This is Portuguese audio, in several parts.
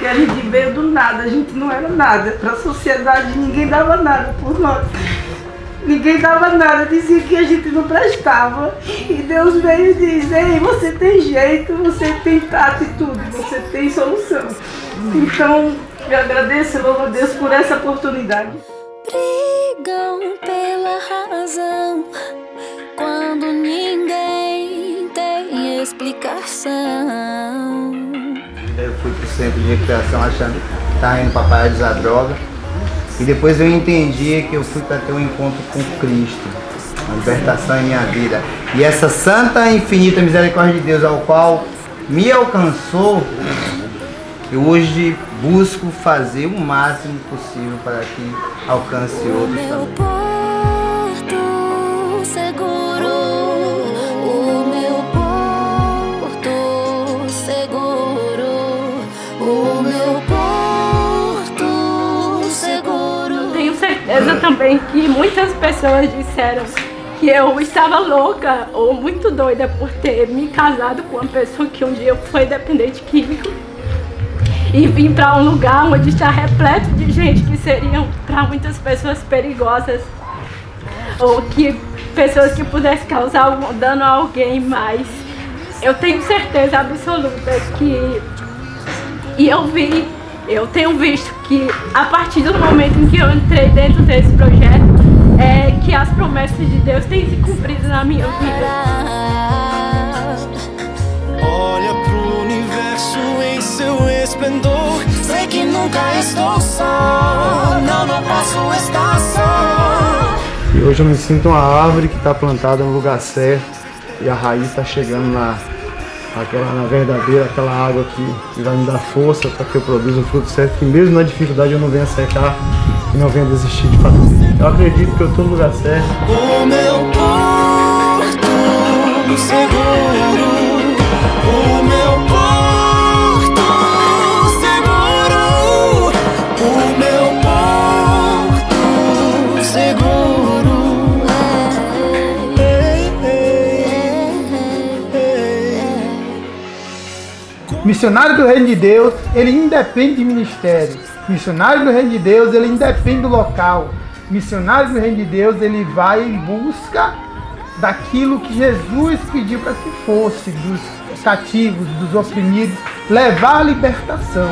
porque a gente veio do nada, a gente não era nada. Para a sociedade ninguém dava nada por nós. Ninguém dava nada, dizia que a gente não prestava. E Deus veio e diz, ei, você tem jeito, você tem tato e tudo, você tem solução. Então, eu agradeço e louvo a Deus por essa oportunidade. Brigam pela razão quando ninguém tem explicação. Eu fui pro centro de recreação achando que estava indo para paralisar a droga. E depois eu entendi que eu fui para ter um encontro com Cristo, uma libertação em minha vida. E essa santa e infinita misericórdia de Deus, ao qual me alcançou, eu hoje busco fazer o máximo possível para que alcance outros também. Porto seguro, o meu porto seguro, o meu porto seguro. Tenho certeza também que muitas pessoas disseram que eu estava louca ou muito doida por ter me casado com uma pessoa que um dia foi dependente químico e vim para um lugar onde está repleto de gente que seriam para muitas pessoas perigosas ou que pessoas que pudessem causar algum dano a alguém, mas eu tenho certeza absoluta que eu tenho visto que a partir do momento em que eu entrei dentro desse projeto é que as promessas de Deus têm se cumprido na minha vida. Olha pro universo em seu esplendor. Sei que nunca estou só. Não posso estar só. E hoje eu me sinto uma árvore que está plantada no lugar certo e a raiz está chegando na verdadeira, aquela água que vai me dar força para que eu produza o fruto certo, que mesmo na dificuldade eu não venha secar e não venha desistir de fazer. Eu acredito que eu estou no lugar certo. O meu porto seguro, o meu porto seguro, o meu porto seguro. Missionário do Reino de Deus, ele independe de ministério. Missionário do Reino de Deus, ele independe do local. Missionário do Reino de Deus, ele vai em busca daquilo que Jesus pediu para que fosse, dos cativos, dos oprimidos, levar a libertação.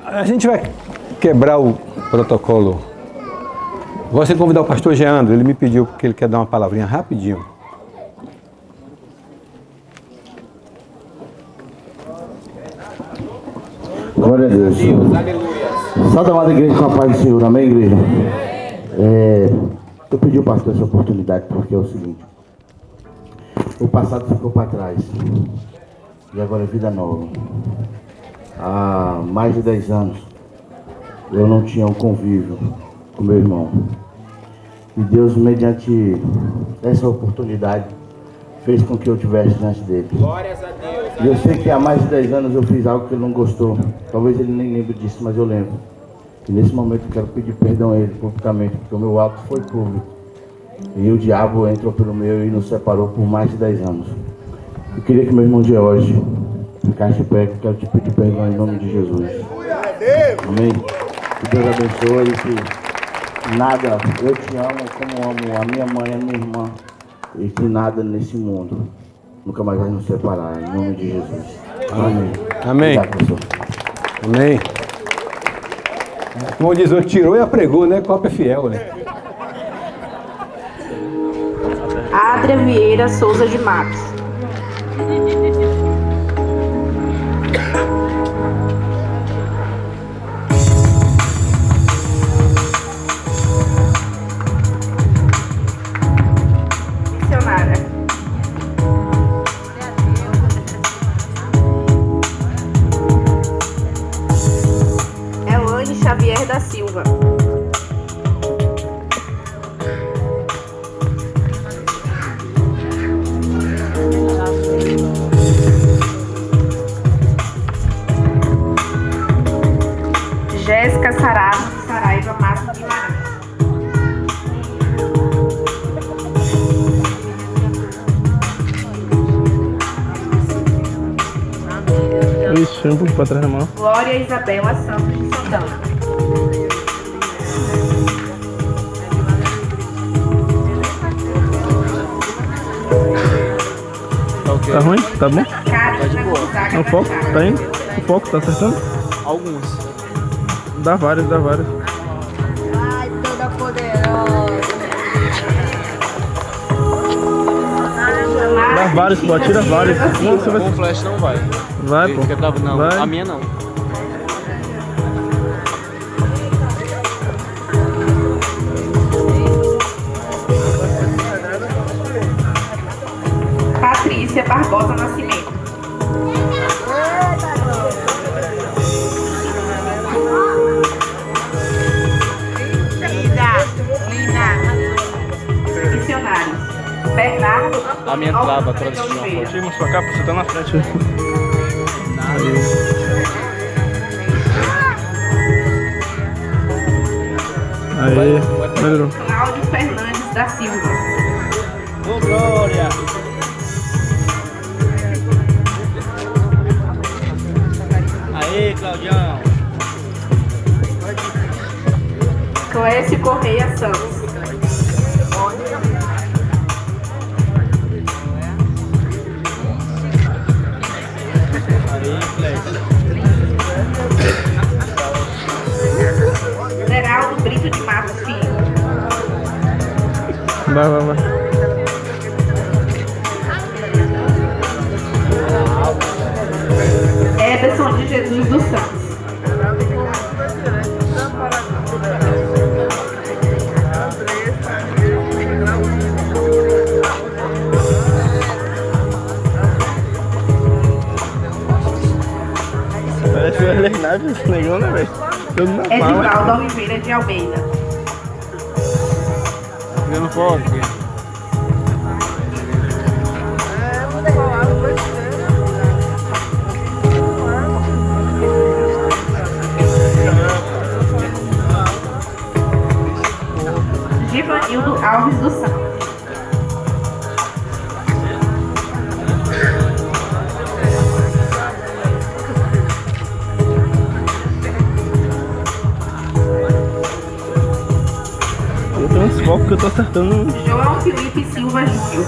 A gente vai quebrar o protocolo. Gostaria de convidar o pastor Geandro, ele me pediu porque ele quer dar uma palavrinha rapidinho. Glória a Deus. Salve, amada igreja, com a paz do Senhor. Amém, igreja? Eu pedi ao pastor essa oportunidade porque é o seguinte: o passado ficou para trás e agora é vida nova. Há mais de 10 anos eu não tinha um convívio com meu irmão. E Deus, mediante essa oportunidade, fez com que eu tivesse diante dele. Glórias a Deus. E eu sei que há mais de 10 anos eu fiz algo que ele não gostou. Talvez ele nem lembre disso, mas eu lembro. E nesse momento eu quero pedir perdão a ele publicamente, porque o meu ato foi público. E o diabo entrou pelo meio e nos separou por mais de 10 anos. Eu queria que meu irmão George ficasse de pé, que eu quero te pedir perdão em nome de Jesus. Amém? Que Deus abençoe e que nada, eu te amo como amo a minha mãe e a minha irmã. E que nada nesse mundo nunca mais vai nos separar, em nome de Jesus. Amém. Amém. Obrigado, Amém. Como diz, o tirou e apregou, né? Copa é fiel, né? Adria Vieira Souza de Matos. Missionária. Elane Xavier da Silva. Jéssica Saraiva Márcio Guimarães. Isso, um pouco para trás da mão. Glória Isabela Santos de Santana. Tá ruim? Tá bom? Tá de boa. O foco? Tá indo? O foco tá acertando? Alguns. Dá vários, dá vários. Ai, toda poderosa. Dá vários, pô, tira vários. Não, você vai... Com flash não vai. Vai, pô. Fica bravo, não. Vai. A minha não. Patrícia Barbosa Nascimento. Missionários. Bernardo. A minha trava, transição. Chega pra cá, você tá na frente. Aí, melhorou. Cláudio Fernandes da Silva. Ô, Glória! Aê, Claudião! Clécio Correia Santos. Aê, Clécio! Geraldo Brito de Matos Filho. Vai. Ederson de Jesus dos Santos. Parece o Erlenado esse negão, né, velho? Tudo na palma. Edivaldo Oliveira de Almeida. Pegando foto. Givanildo Alves dos Santos. Eu tenho uns focos que eu tô acertando. João Felipe Silva Júnior.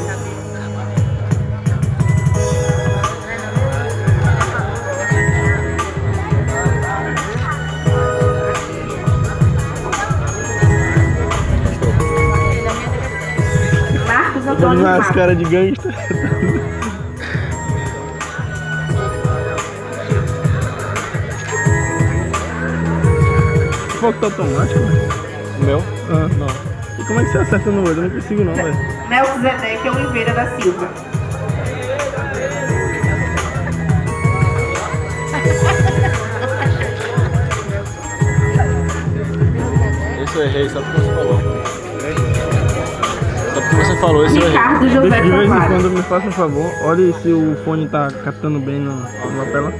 Marcos Antônio Nas Matos. caras de gangsta. O foco tá automático, velho? O meu? Ah, não. E como é que você acerta no olho? Eu não consigo não, velho. Melquisedeque Oliveira da Silva. Esse eu errei, só porque você falou. Só porque você falou, esse eu errei. Ricardo José De vez em Carvalho. quando me faça um favor, olhe se o fone tá captando bem na lapela.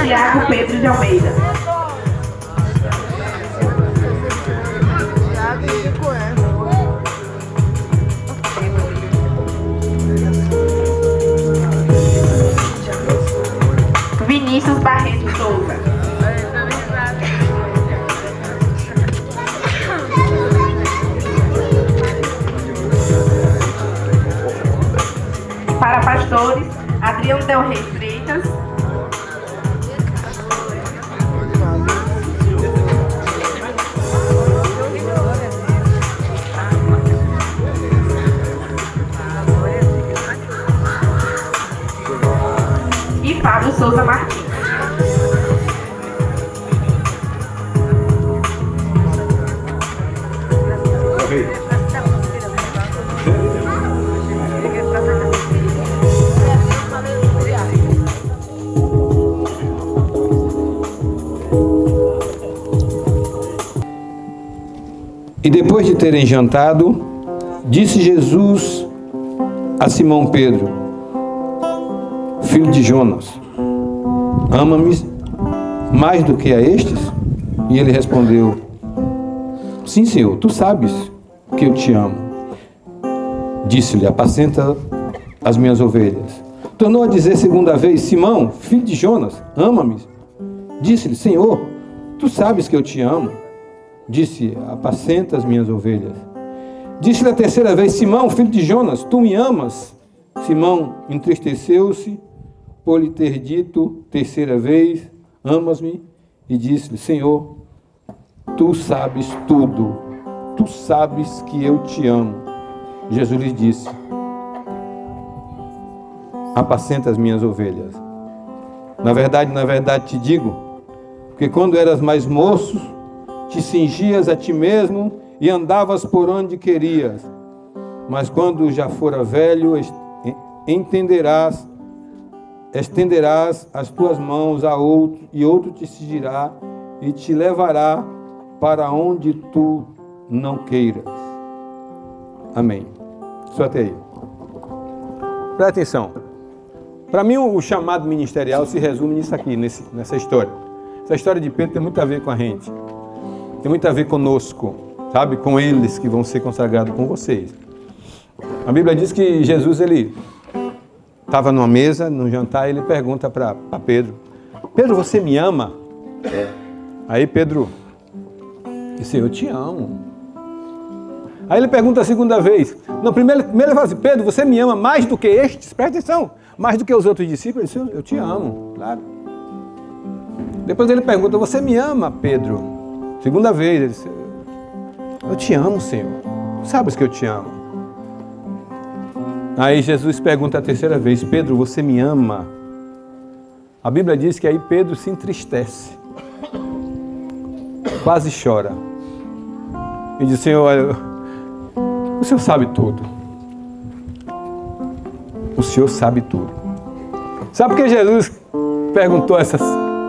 Tiago Pedro de Almeida. Vinícius Barreto Souza. Para pastor pastores, Adriano Del Rey Freitas. E Pablo Souza Martins. E depois de terem jantado, disse Jesus a Simão Pedro, filho de Jonas: ama-me mais do que a estes? E ele respondeu: sim, Senhor, tu sabes que eu te amo. Disse-lhe: apacenta as minhas ovelhas. Tornou a dizer segunda vez: Simão, filho de Jonas, ama-me? Disse-lhe: Senhor, tu sabes que eu te amo. Disse: apacenta as minhas ovelhas. Disse-lhe a terceira vez: Simão, filho de Jonas, tu me amas? Simão entristeceu-se por lhe ter dito terceira vez: amas-me? E disse-lhe: Senhor, tu sabes tudo, tu sabes que eu te amo. Jesus lhe disse: apacenta as minhas ovelhas. Na verdade te digo, que quando eras mais moço, te cingias a ti mesmo e andavas por onde querias. Mas quando já fora velho, estenderás as tuas mãos a outro, e outro te cingirá e te levará para onde tu não queiras. Amém. Só até aí. Presta atenção. Para mim, o chamado ministerial se resume nisso aqui, nessa história. Essa história de Pedro tem muito a ver com a gente. Tem muito a ver conosco, sabe? Com eles que vão ser consagrados com vocês. A Bíblia diz que Jesus, ele estava numa mesa, num jantar, e ele pergunta para Pedro: Pedro, você me ama? Aí Pedro disse: eu te amo. Aí ele pergunta a segunda vez. Não, primeiro ele fala assim: Pedro, você me ama mais do que estes? Presta atenção. Mais do que os outros discípulos? Ele disse: eu te amo, claro. Depois ele pergunta: você me ama, Pedro? Segunda vez, ele disse: eu te amo, Senhor. Sabes que eu te amo. Aí Jesus pergunta a terceira vez: Pedro, você me ama? A Bíblia diz que aí Pedro se entristece, quase chora, e diz: Senhor, o Senhor sabe tudo. O Senhor sabe tudo. Sabe por que Jesus perguntou essas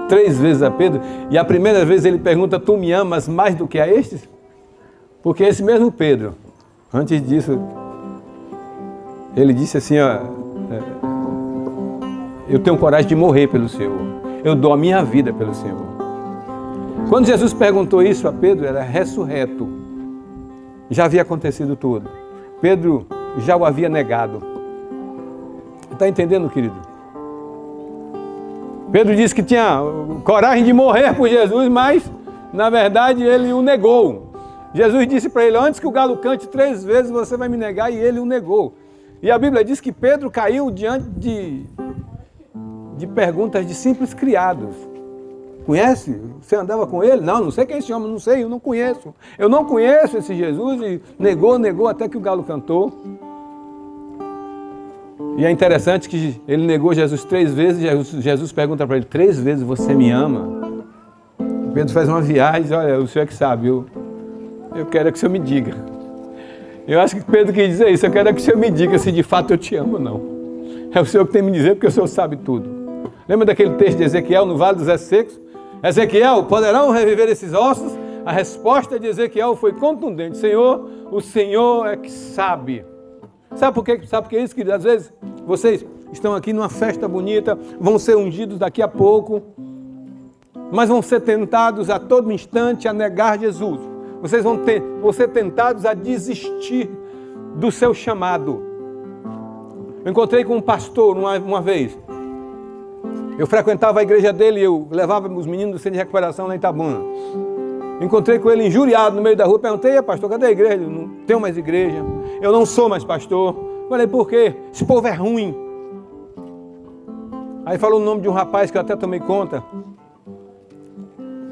3 vezes a Pedro, e a primeira vez ele pergunta: tu me amas mais do que a estes? Porque esse mesmo Pedro, antes disso, ele disse assim: ó, eu tenho coragem de morrer pelo Senhor, eu dou a minha vida pelo Senhor. Quando Jesus perguntou isso a Pedro, era ressurreto, já havia acontecido tudo. Pedro já o havia negado. Está entendendo, querido? Pedro disse que tinha coragem de morrer por Jesus, mas, na verdade, ele o negou. Jesus disse para ele: antes que o galo cante 3 vezes, você vai me negar, e ele o negou. E a Bíblia diz que Pedro caiu diante de perguntas de simples criados. Conhece? Você andava com ele? Não sei quem é esse homem, não sei, eu não conheço. Eu não conheço esse Jesus, e negou, até que o galo cantou. E é interessante que ele negou Jesus 3 vezes, e Jesus pergunta para ele: 3 vezes você me ama? Pedro faz uma viagem: olha, o senhor é que sabe, eu quero que o senhor me diga. Eu acho que Pedro quis dizer isso: eu quero que o senhor me diga se de fato eu te amo ou não. É o senhor que tem que me dizer, porque o senhor sabe tudo. Lembra daquele texto de Ezequiel no Vale dos Ossos Secos? Ezequiel, poderão reviver esses ossos? A resposta de Ezequiel foi contundente: Senhor, o Senhor é que sabe. Sabe por quê? Sabe por que é isso, querido? Às vezes vocês estão aqui numa festa bonita, vão ser ungidos daqui a pouco, mas vão ser tentados a todo instante a negar Jesus. Vocês vão ser tentados a desistir do seu chamado. Eu encontrei com um pastor uma vez. Eu frequentava a igreja dele, eu levava os meninos do centro de recuperação lá em Itabuna. Encontrei com ele injuriado no meio da rua, perguntei: pastor, cadê a igreja? Eu não tenho mais igreja, eu não sou mais pastor. Falei: por quê? Esse povo é ruim. Aí falou o nome de um rapaz que eu até tomei conta.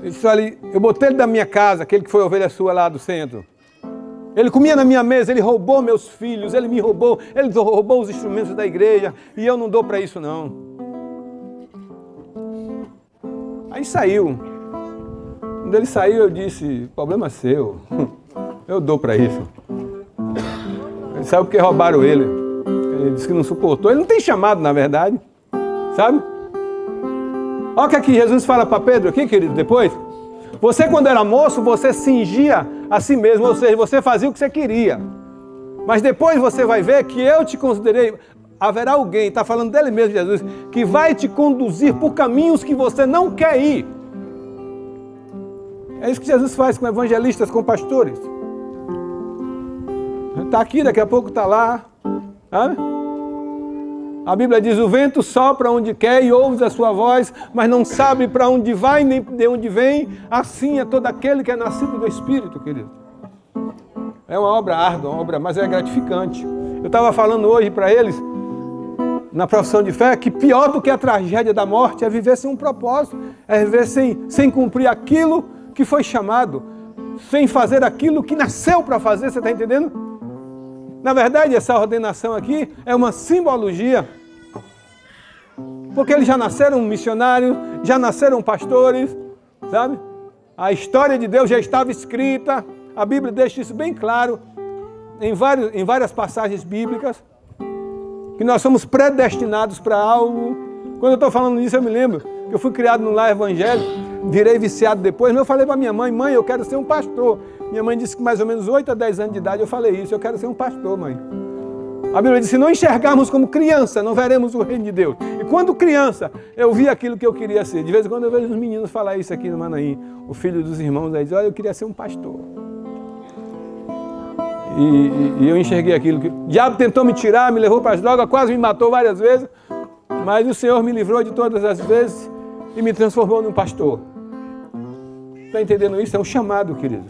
Ele disse, olha, eu botei ele da minha casa, aquele que foi ovelha sua lá do centro. Ele comia na minha mesa, ele roubou meus filhos, ele me roubou, ele roubou os instrumentos da igreja e eu não dou para isso não. Aí saiu. Quando ele saiu eu disse, problema seu, eu dou para isso. Ele saiu porque roubaram ele. Ele disse que não suportou, ele não tem chamado na verdade, sabe? Olha o que aqui Jesus fala para Pedro aqui, querido, depois. Você quando era moço, você cingia a si mesmo, ou seja, você fazia o que você queria. Mas depois você vai ver que eu te considerei, haverá alguém, está falando dele mesmo, Jesus, que vai te conduzir por caminhos que você não quer ir. É isso que Jesus faz com evangelistas, com pastores. Está aqui, daqui a pouco está lá. Sabe? A Bíblia diz, o vento sopra onde quer e ouves a sua voz, mas não sabe para onde vai nem de onde vem. Assim é todo aquele que é nascido do Espírito, querido. É uma obra árdua, uma obra, mas é gratificante. Eu estava falando hoje para eles, na profissão de fé, que pior do que a tragédia da morte é viver sem um propósito, é viver sem cumprir aquilo que foi chamado, sem fazer aquilo que nasceu para fazer, você está entendendo? Na verdade, essa ordenação aqui é uma simbologia, porque eles já nasceram missionários, já nasceram pastores, sabe? A história de Deus já estava escrita, a Bíblia deixa isso bem claro, em várias passagens bíblicas, que nós somos predestinados para algo. Quando eu estou falando nisso, eu me lembro que eu fui criado num lar evangélico, virei viciado depois, mas eu falei para minha mãe, mãe, eu quero ser um pastor. Minha mãe disse que mais ou menos 8 a 10 anos de idade eu falei isso, eu quero ser um pastor, mãe. A Bíblia diz, se não enxergarmos como criança, não veremos o reino de Deus. E quando criança, eu vi aquilo que eu queria ser. De vez em quando eu vejo os meninos falar isso aqui no Manaim, o filho dos irmãos aí diz, olha, eu queria ser um pastor. E eu enxerguei aquilo que o diabo tentou me tirar, me levou para as drogas, quase me matou várias vezes, mas o Senhor me livrou de todas as vezes e me transformou num pastor. Está entendendo isso? É um chamado, querido.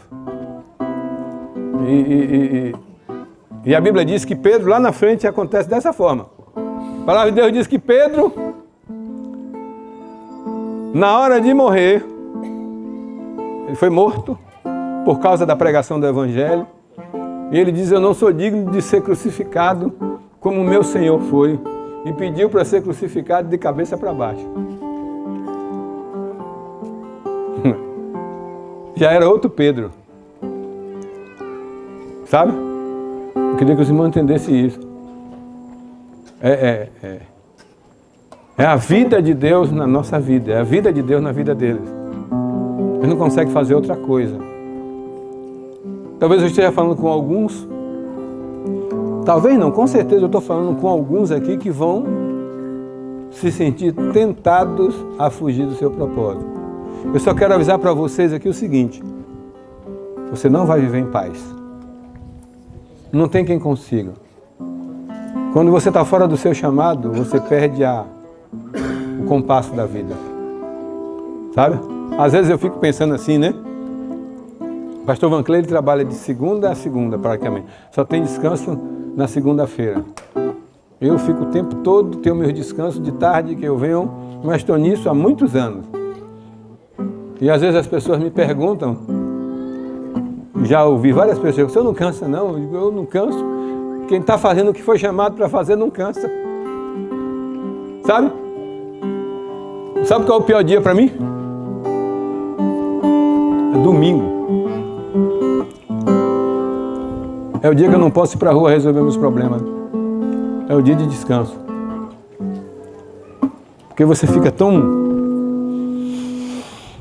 E a Bíblia diz que Pedro, lá na frente, acontece dessa forma. A palavra de Deus diz que Pedro, na hora de morrer, ele foi morto por causa da pregação do Evangelho. E ele diz, eu não sou digno de ser crucificado como o meu Senhor foi. E pediu para ser crucificado de cabeça para baixo. Já era outro Pedro. Sabe? Eu queria que os irmãos entendessem isso. É a vida de Deus na nossa vida. É a vida de Deus na vida deles. Eles não conseguem fazer outra coisa. Talvez eu esteja falando com alguns. Talvez não, com certeza eu estou falando com alguns aqui que vão se sentir tentados a fugir do seu propósito. Eu só quero avisar para vocês aqui o seguinte. Você não vai viver em paz. Não tem quem consiga. Quando você está fora do seu chamado, você perde o compasso da vida. Sabe? Às vezes eu fico pensando assim, né? O pastor Van Cleer trabalha de segunda a segunda, praticamente. Só tem descanso na segunda-feira. Eu fico o tempo todo, tenho meus descansos de tarde que eu venho, mas estou nisso há muitos anos. E às vezes as pessoas me perguntam, já ouvi várias pessoas, você não cansa não? Eu digo, eu não canso. Quem está fazendo o que foi chamado para fazer não cansa. Sabe? Sabe qual é o pior dia para mim? É domingo. É o dia que eu não posso ir para a rua resolver meus problemas. É o dia de descanso. Porque você fica tão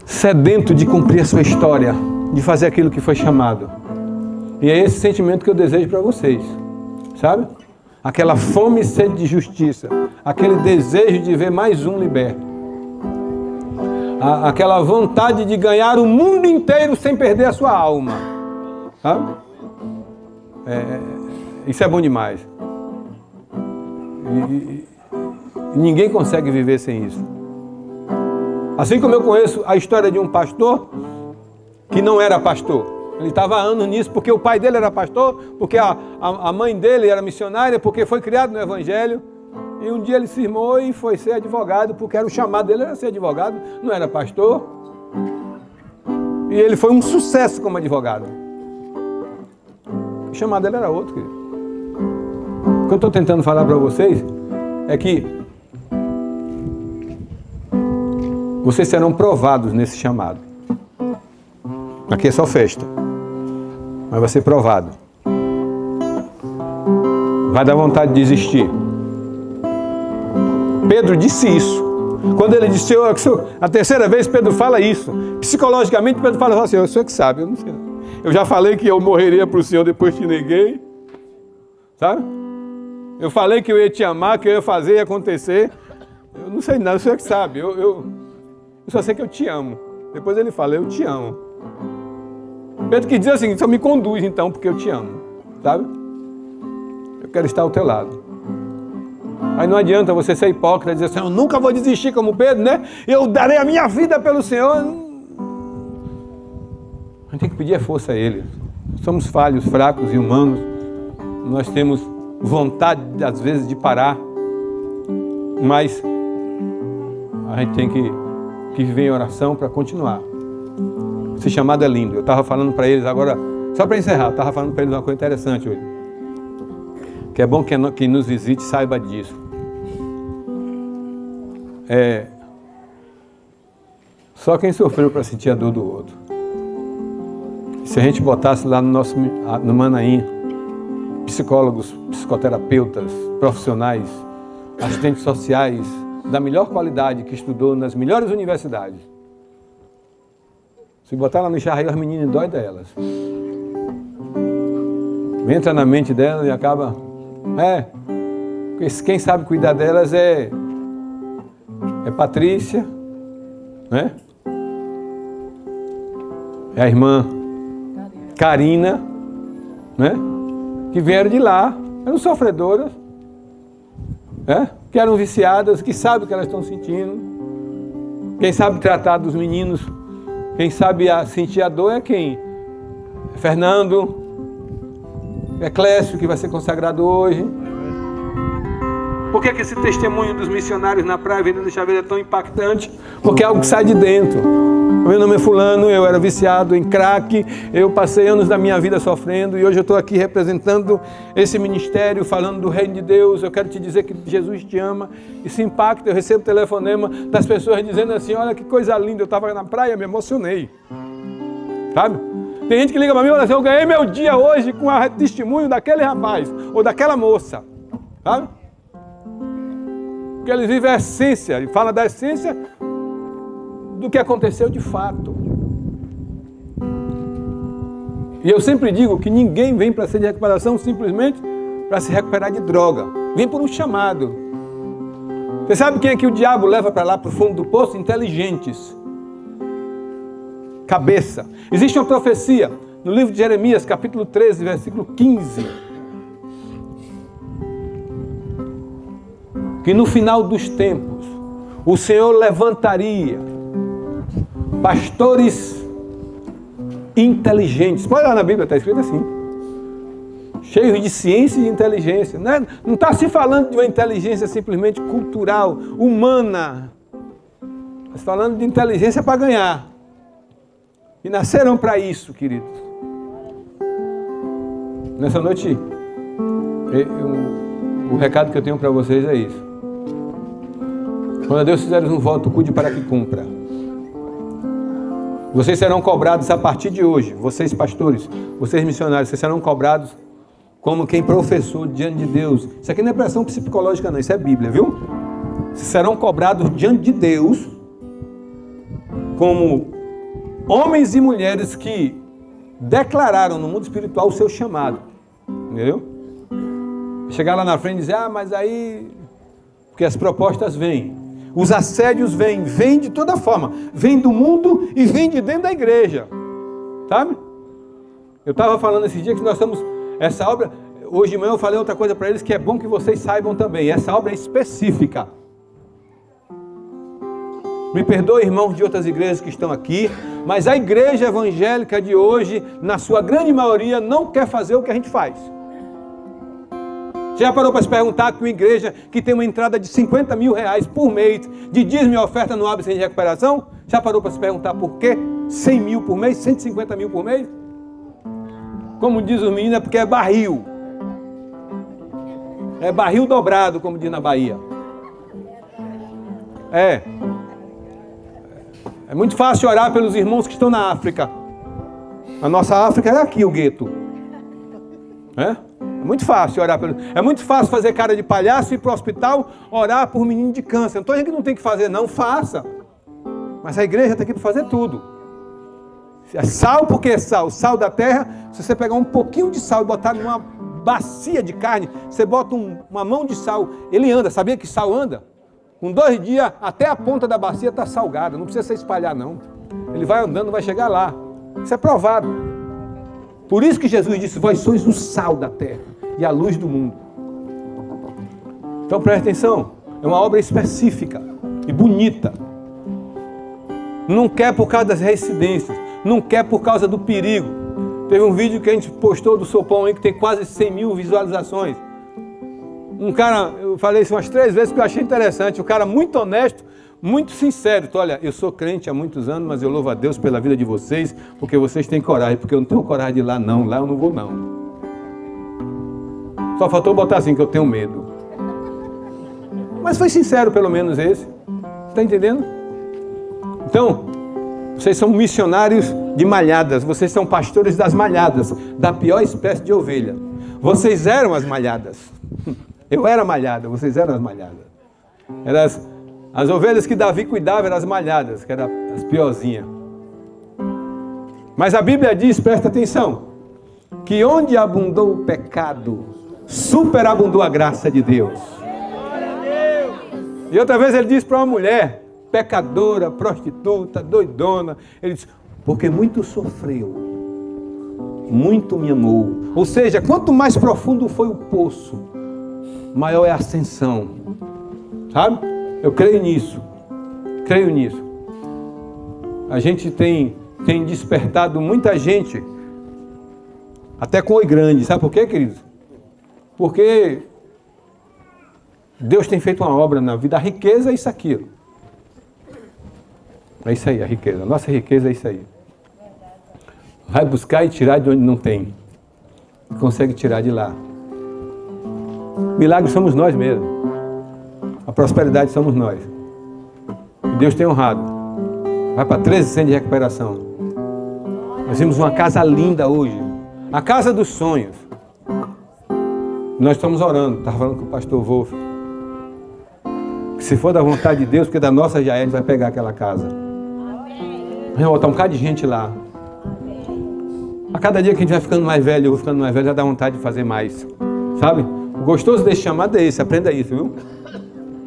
sedento de cumprir a sua história, de fazer aquilo que foi chamado. E é esse sentimento que eu desejo para vocês. Sabe? Aquela fome e sede de justiça. Aquele desejo de ver mais um liberto. Aquela vontade de ganhar o mundo inteiro sem perder a sua alma. Sabe? Isso é bom demais. E ninguém consegue viver sem isso. Assim como eu conheço a história de um pastor que não era pastor. Ele estava há anos nisso porque o pai dele era pastor, porque a mãe dele era missionária, porque foi criado no Evangelho. E um dia ele se firmou e foi ser advogado, porque era o chamado dele, era ser advogado, não era pastor. E ele foi um sucesso como advogado. O chamado dele era outro, querido. O que eu estou tentando falar para vocês é que vocês serão provados nesse chamado. Aqui é só festa, mas vai ser provado. Vai dar vontade de desistir. Pedro disse isso. Quando ele disse, a terceira vez Pedro fala isso. Psicologicamente Pedro fala assim, o senhor que sabe, eu não sei. Eu já falei que eu morreria para o Senhor, depois te neguei. Sabe? Eu falei que eu ia te amar, que eu ia fazer e acontecer. Eu não sei nada, o senhor que sabe. Eu só sei que eu te amo. Depois ele fala, eu te amo. Pedro que diz assim, só me conduz então, porque eu te amo. Sabe? Eu quero estar ao teu lado. Aí não adianta você ser hipócrita e dizer assim, eu nunca vou desistir como Pedro, né? Eu darei a minha vida pelo Senhor. A gente tem que pedir a força a Ele. Somos falhos, fracos e humanos. Nós temos vontade, às vezes, de parar. Mas a gente tem que viver em oração para continuar. Esse chamado é lindo. Eu estava falando para eles agora, só para encerrar, eu estava falando para eles uma coisa interessante hoje. Que é bom que quem nos visite saiba disso. Só quem sofreu para sentir a dor do outro. Se a gente botasse lá no Manaim, psicólogos, psicoterapeutas, profissionais, assistentes sociais, da melhor qualidade, que estudou nas melhores universidades. Se botar lá no Israel, as meninas dói delas. Entra na mente delas e acaba... quem sabe cuidar delas é Patrícia, né? É a irmã Karina, né? Que vieram de lá, eram sofredoras, que eram viciadas, que sabem o que elas estão sentindo. Quem sabe tratar dos meninos, quem sabe sentir a dor é quem? É Fernando, é Clécio, que vai ser consagrado hoje. Por que esse testemunho dos missionários na praia vendendo chaveiro é tão impactante? Porque é algo que sai de dentro. Meu nome é fulano, eu era viciado em crack, eu passei anos da minha vida sofrendo e hoje eu estou aqui representando esse ministério, falando do reino de Deus. Eu quero te dizer que Jesus te ama. Isso impacta, eu recebo telefonema das pessoas dizendo assim, olha que coisa linda, eu estava na praia, me emocionei. Sabe? Tem gente que liga para mim e fala assim, eu ganhei meu dia hoje com o testemunho daquele rapaz ou daquela moça. Sabe? Porque eles vivem a essência, e falam da essência do que aconteceu de fato. E eu sempre digo que ninguém vem para ser de recuperação simplesmente para se recuperar de droga. Vem por um chamado. Você sabe quem é que o diabo leva para lá, para o fundo do poço? Inteligentes. Cabeça. Existe uma profecia no livro de Jeremias, capítulo 13, versículo 15. Que no final dos tempos, o Senhor levantaria pastores inteligentes. Pode olhar na Bíblia, está escrito assim. Cheios de ciência e inteligência. Não está se falando de uma inteligência simplesmente cultural, humana. Está falando de inteligência para ganhar. E nasceram para isso, queridos. Nessa noite, o recado que eu tenho para vocês é isso. Quando Deus fizer um voto, cuide para que cumpra. Vocês serão cobrados a partir de hoje, vocês pastores, vocês missionários, vocês serão cobrados como quem professou diante de Deus. Isso aqui não é pressão psicológica não, isso é Bíblia, viu? Vocês serão cobrados diante de Deus como homens e mulheres que declararam no mundo espiritual o seu chamado. Entendeu? Chegar lá na frente e dizer, mas aí... Porque as propostas vêm. Os assédios vêm de toda forma. Vêm do mundo e vêm de dentro da igreja. Sabe? Eu estava falando esse dia que nós estamos... Essa obra... Hoje de manhã eu falei outra coisa para eles que é bom que vocês saibam também. Essa obra é específica. Me perdoe, irmãos de outras igrejas que estão aqui, mas a igreja evangélica de hoje, na sua grande maioria, não quer fazer o que a gente faz. Você já parou para se perguntar que uma igreja que tem uma entrada de 50 mil reais por mês, de dízimo e oferta no ABC de recuperação, já parou para se perguntar por quê? 100 mil por mês, 150 mil por mês? Como diz os meninos, é porque é barril. É barril dobrado, como diz na Bahia. É muito fácil orar pelos irmãos que estão na África. A nossa África é aqui, o gueto. É muito fácil orar pelos... É muito fácil fazer cara de palhaço e ir para o hospital orar por menino de câncer. Não estou dizendo que não tem que fazer, não, faça. Mas a igreja está aqui para fazer tudo. É sal porque é sal. Sal da terra, se você pegar um pouquinho de sal e botar numa bacia de carne, você bota uma mão de sal, ele anda. Sabia que sal anda? Com 2 dias, até a ponta da bacia está salgada. Não precisa se espalhar, não. Ele vai andando, vai chegar lá. Isso é provado. Por isso que Jesus disse, vós sois o sal da terra e a luz do mundo. Então preste atenção. É uma obra específica e bonita. Não quer por causa das reincidências. Não quer por causa do perigo. Teve um vídeo que a gente postou do Sopão aí que tem quase 100 mil visualizações. Um cara, eu falei isso umas 3 vezes que eu achei interessante, um cara muito honesto, muito sincero. Então, olha, eu sou crente há muitos anos, mas eu louvo a Deus pela vida de vocês, porque vocês têm coragem, porque eu não tenho coragem de ir lá não, lá eu não vou não. Só faltou botar assim, que eu tenho medo. Mas foi sincero pelo menos esse. Está entendendo? Então, vocês são missionários de malhadas, vocês são pastores das malhadas, da pior espécie de ovelha. Vocês eram as malhadas. Eu era malhada, vocês eram as malhadas. Eram as ovelhas que Davi cuidava, eram as malhadas, que eram as piorzinhas. Mas a Bíblia diz, presta atenção, que onde abundou o pecado, superabundou a graça de Deus. E outra vez ele diz para uma mulher, pecadora, prostituta, doidona, ele diz, porque muito sofreu, muito me amou. Ou seja, quanto mais profundo foi o poço, maior é a ascensão. Sabe? Eu creio nisso. Creio nisso. A gente tem despertado muita gente, até com oi grande. Sabe por quê, queridos? Porque Deus tem feito uma obra na vida. A riqueza é isso aqui. É isso aí, a riqueza. A nossa riqueza é isso aí. Vai buscar e tirar de onde não tem. Consegue tirar de lá. Milagre somos nós mesmos. A prosperidade somos nós. E Deus tem honrado. Vai para 13 centros de recuperação. Nós vimos uma casa linda hoje. A casa dos sonhos. Nós estamos orando. Estava falando com o pastor Wolf. Que se for da vontade de Deus, porque da nossa já é, ele vai pegar aquela casa. Vai botar um bocado de gente lá. A cada dia que a gente vai ficando mais velho, eu vou ficando mais velho, já dá vontade de fazer mais. Sabe? O gostoso desse chamado é esse, aprenda isso, viu?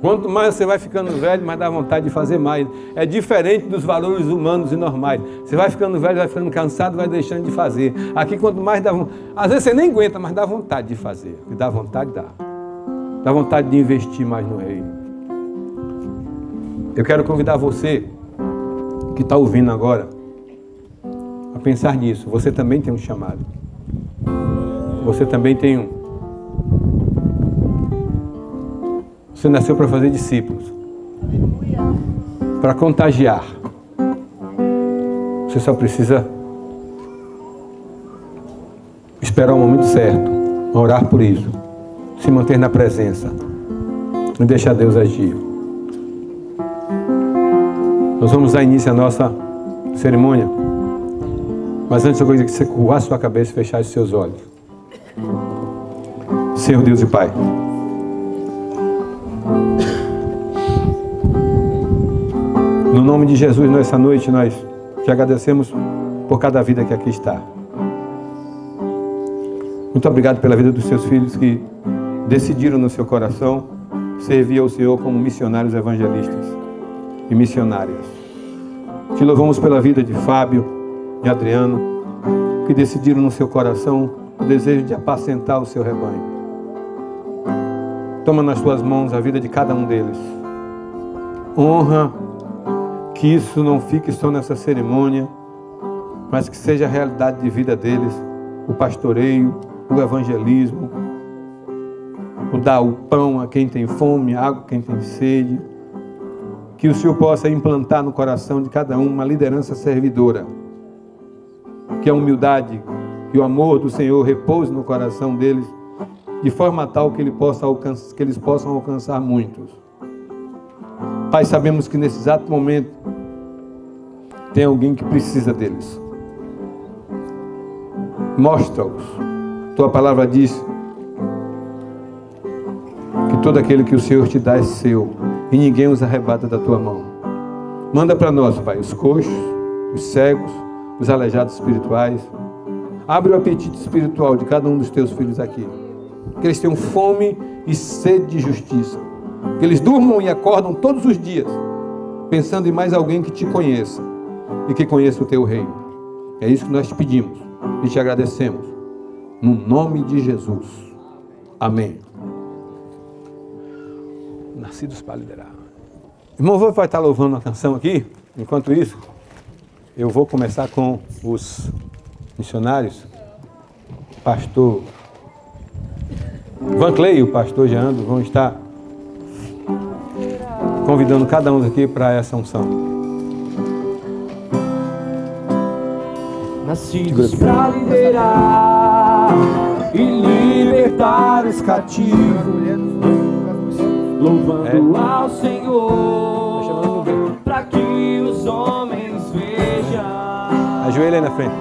Quanto mais você vai ficando velho, mais dá vontade de fazer mais. É diferente dos valores humanos e normais. Você vai ficando velho, vai ficando cansado, vai deixando de fazer. Aqui, quanto mais dá vontade... Às vezes você nem aguenta, mas dá vontade de fazer. E dá vontade, dá. Dá vontade de investir mais no reino. Eu quero convidar você, que está ouvindo agora, a pensar nisso. Você também tem um chamado. Você também tem um... Você nasceu para fazer discípulos, para contagiar. Você só precisa esperar o momento certo, orar por isso, se manter na presença e deixar Deus agir. Nós vamos dar início à nossa cerimônia, mas antes eu gostaria que você curvasse sua cabeça e fechasse seus olhos. Senhor Deus e Pai, no nome de Jesus, nessa noite, nós te agradecemos por cada vida que aqui está. Muito obrigado pela vida dos seus filhos que decidiram no seu coração servir ao Senhor como missionários evangelistas e missionárias. Te louvamos pela vida de Fábio e Adriano, que decidiram no seu coração o desejo de apacentar o seu rebanho. Toma nas suas mãos a vida de cada um deles. Honra que isso não fique só nessa cerimônia, mas que seja a realidade de vida deles, o pastoreio, o evangelismo, dar o pão a quem tem fome, água a quem tem sede. Que o Senhor possa implantar no coração de cada um uma liderança servidora. Que a humildade e o amor do Senhor repouse no coração deles, de forma tal que eles possam alcançar muitos. Pai, sabemos que nesse exato momento tem alguém que precisa deles. Mostra-os. Tua palavra diz que todo aquele que o Senhor te dá é seu e ninguém os arrebata da tua mão. Manda para nós, Pai, os coxos, os cegos, os aleijados espirituais. Abre o apetite espiritual de cada um dos teus filhos aqui. Que eles tenham fome e sede de justiça. Que eles durmam e acordam todos os dias, pensando em mais alguém que te conheça e que conheça o teu reino. É isso que nós te pedimos e te agradecemos. No nome de Jesus. Amém. Nascidos para liderar. Irmão, vai estar louvando uma canção aqui. Enquanto isso, eu vou começar com os missionários. Pastor Van Clay e o pastor Jeando vão estar convidando cada um aqui para essa unção. Nascidos para liderar e libertar os cativos, louvando ao Senhor, para que os homens vejam. Ajoelha aí na frente.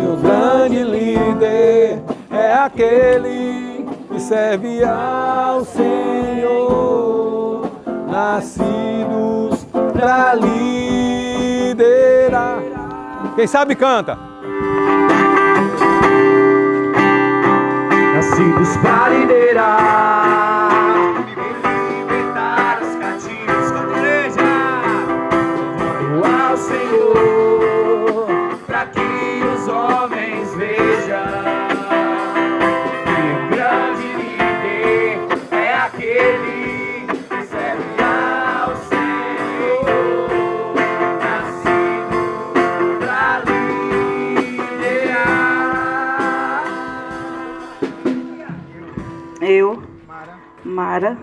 E o grande líder é aquele que serve ao Senhor, nascidos para liderar. Quem sabe canta. Nascidos para liderar e libertar os cativos, com a igreja, louvando ao Senhor, para que os homens vejam. E o grande líder é aquele que serve ao Senhor, nascido para liderar. Eu, Mara,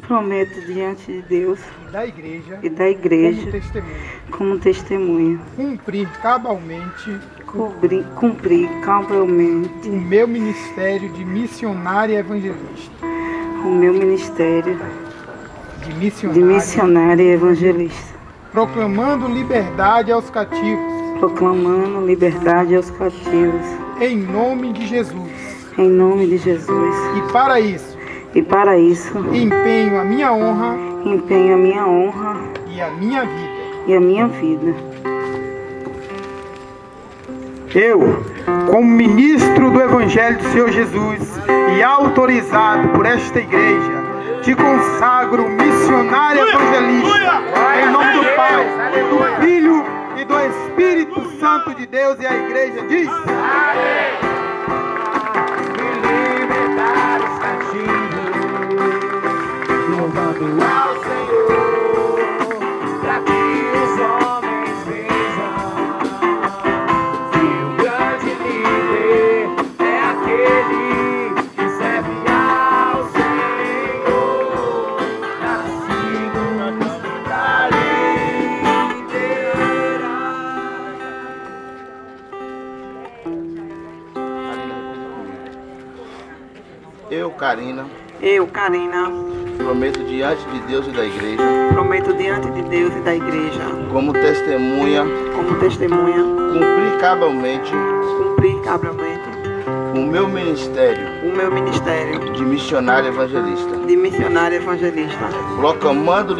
prometo diante de Deus e da igreja como testemunha, cumprir cabalmente o meu ministério de missionária evangelista. o meu ministério De de missionária e evangelista, proclamando liberdade aos cativos, proclamando liberdade aos cativos, em nome de Jesus. em nome de Jesus. E para isso, empenho a minha honra e a minha vida. e a minha vida. Eu, como ministro do Evangelho do Senhor Jesus e autorizado por esta igreja, te consagro missionário evangelista, em nome do Pai, do Filho e do Espírito Santo de Deus. E a igreja diz: Amém. Libertar os cativos, louvando ao Senhor, para que os homens vejam que o grande líder é aquele que serve ao Senhor, nascido para liderar. Eu, Karina, prometo diante de Deus e da igreja, como testemunha, cumprir cabalmente o meu ministério de missionário evangelista, proclamando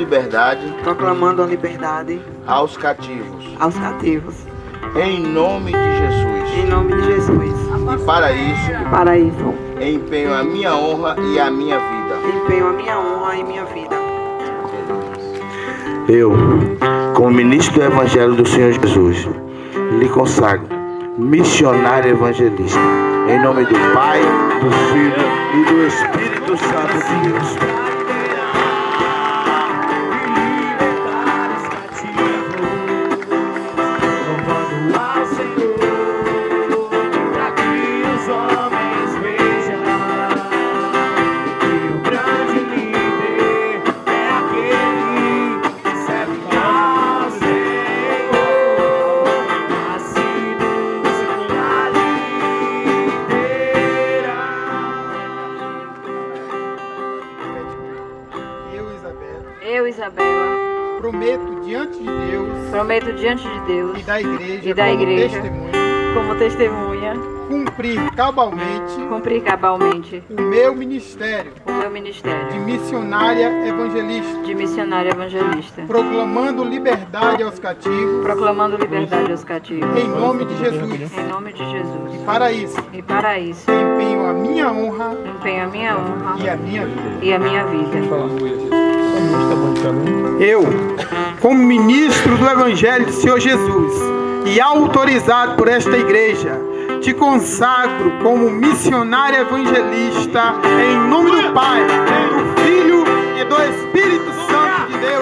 a liberdade aos cativos, em nome de Jesus. E para isso, empenho a minha honra e a minha vida. Eu, como ministro do Evangelho do Senhor Jesus, lhe consagro missionário evangelista, em nome do Pai, do Filho e do Espírito Santo de Deus. Eu, Isabela. Prometo diante de Deus. Prometo diante de Deus. E da igreja. E da igreja. Testemunha. Como testemunha. Cumprir cabalmente. Cumprir cabalmente. O meu ministério. O meu ministério. De missionária evangelista. De missionária evangelista. Proclamando liberdade aos cativos. Proclamando liberdade aos cativos. Em nome de Jesus. Em nome de Jesus. E para isso. E para isso. Empenho a minha honra. Empenho a minha honra. E a minha vida. E a minha vida. Eu, como ministro do Evangelho do Senhor Jesus e autorizado por esta igreja, te consagro como missionário evangelista em nome do Pai, do Filho e do Espírito Santo de Deus.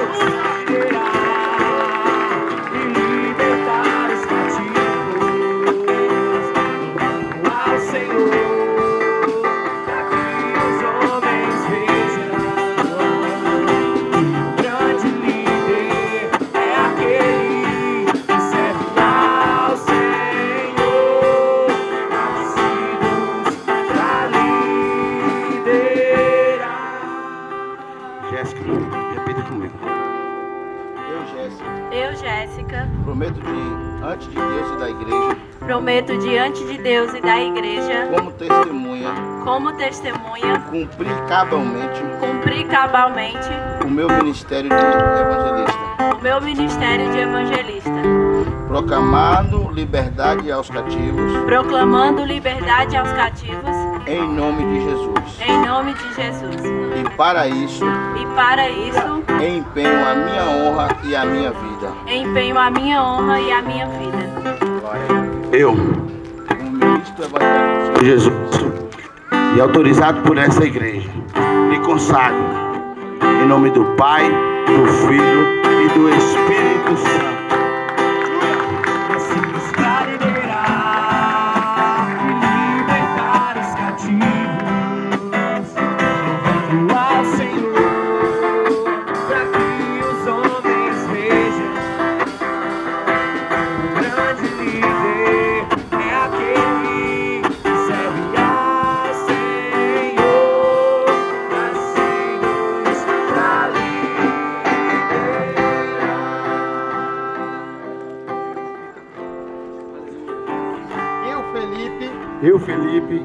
Prometo diante de Deus e da igreja. Prometo diante de Deus e da igreja. Como testemunha. Como testemunha. Cumprir cabalmente. O meu ministério de evangelista. O meu ministério de evangelista. Proclamando liberdade aos cativos. Proclamando liberdade aos cativos. Em nome de Jesus. Em nome de Jesus. E para isso. Empenho a minha honra e a minha vida. Empenho a minha honra e a minha vida. Eu, como ministro evangélico de Jesus e autorizado por essa igreja, me consagro em nome do Pai, do Filho e do Espírito Santo. Eu, Felipe,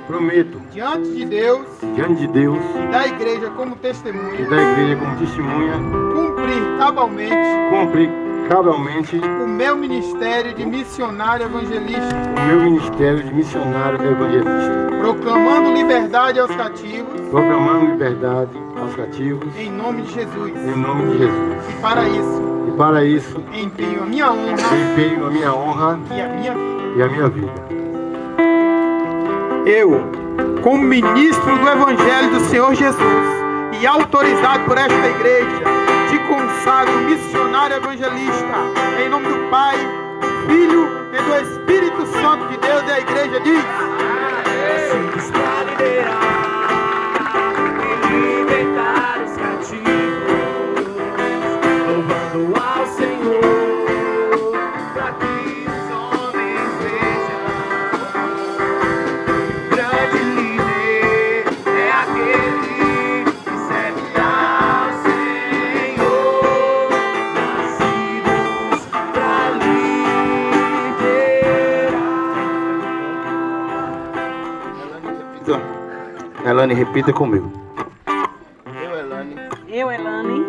prometo diante de Deus e da igreja como testemunha, cumprir cabalmente o meu ministério de missionário evangelista, proclamando liberdade aos cativos, em nome de Jesus, e para isso, empenho a minha honra, e a minha vida. Eu, como ministro do Evangelho do Senhor Jesus e autorizado por esta igreja, te consagro missionário evangelista em nome do Pai, do Filho e do Espírito Santo de Deus. E a igreja diz: libertar os cativos, louvando ao Senhor, para que os homens vejam. Grande líder é aquele que serve ao Senhor, nascidos para liderar. Elane, repita comigo. Eu, Elane,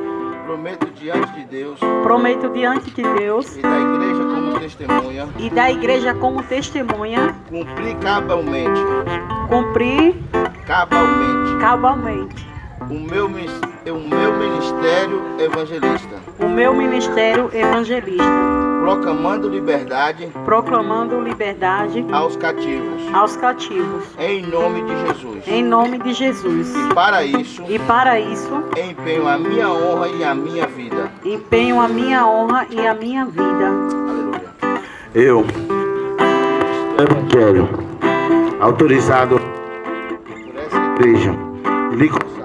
prometo diante de Deus e da igreja como testemunha, cumprir cabalmente o meu ministério evangelista, proclamando liberdade aos cativos, em nome de Jesus, e para isso, empenho a minha honra e a minha vida. Aleluia. Eu, Evangelho, autorizado por essa igreja, lhe consagro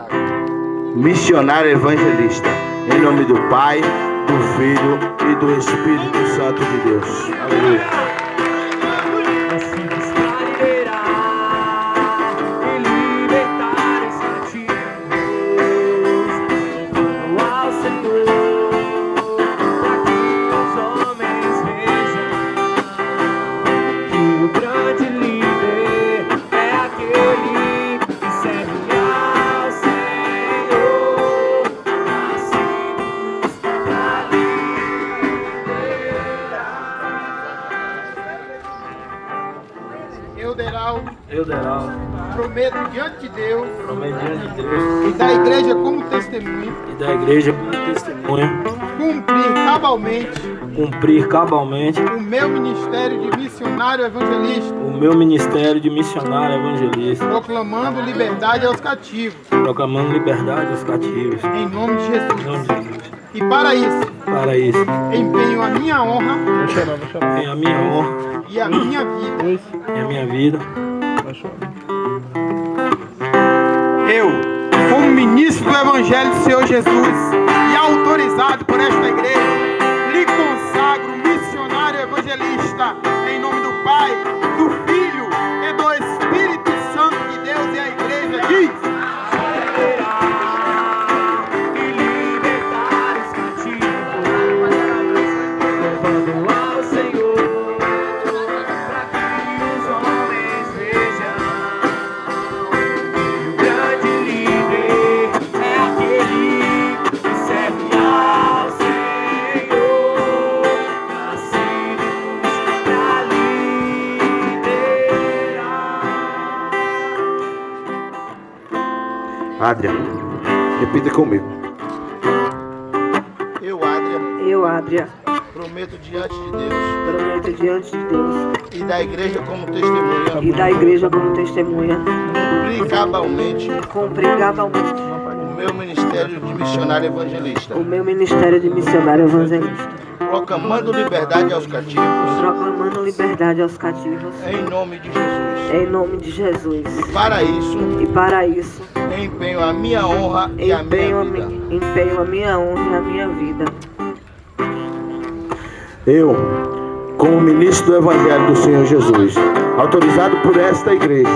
missionário evangelista, em nome do Pai, do Filho e do Espírito Santo de Deus. Aleluia. Prometo diante de Deus. Prometo diante de Deus. E da igreja como testemunha. E da igreja como testemunha. Cumprir cabalmente. O meu ministério de missionário evangelista. O meu ministério de missionário evangelista. Proclamando liberdade aos cativos. Proclamando liberdade aos cativos. Em nome de Jesus. Em nome de Jesus. E para isso. Empenho a minha honra. Empenho a minha honra. E a minha vida. E a minha vida. Eu, como ministro do Evangelho do Senhor Jesus e autorizado por esta igreja, lhe consagro missionário evangelista, em nome do Pai, do Filho e do Espírito Santo de Deus, e a igreja diz: Adria, repita comigo. Eu, Adria, Prometo diante de Deus prometo diante de Deus e da igreja como testemunha. Cumprir cabalmente O meu ministério de missionário evangelista. Proclamando liberdade aos cativos. Em nome de Jesus. E para isso. Empenho a minha honra e a minha vida. Eu, como ministro do Evangelho do Senhor Jesus, autorizado por esta igreja,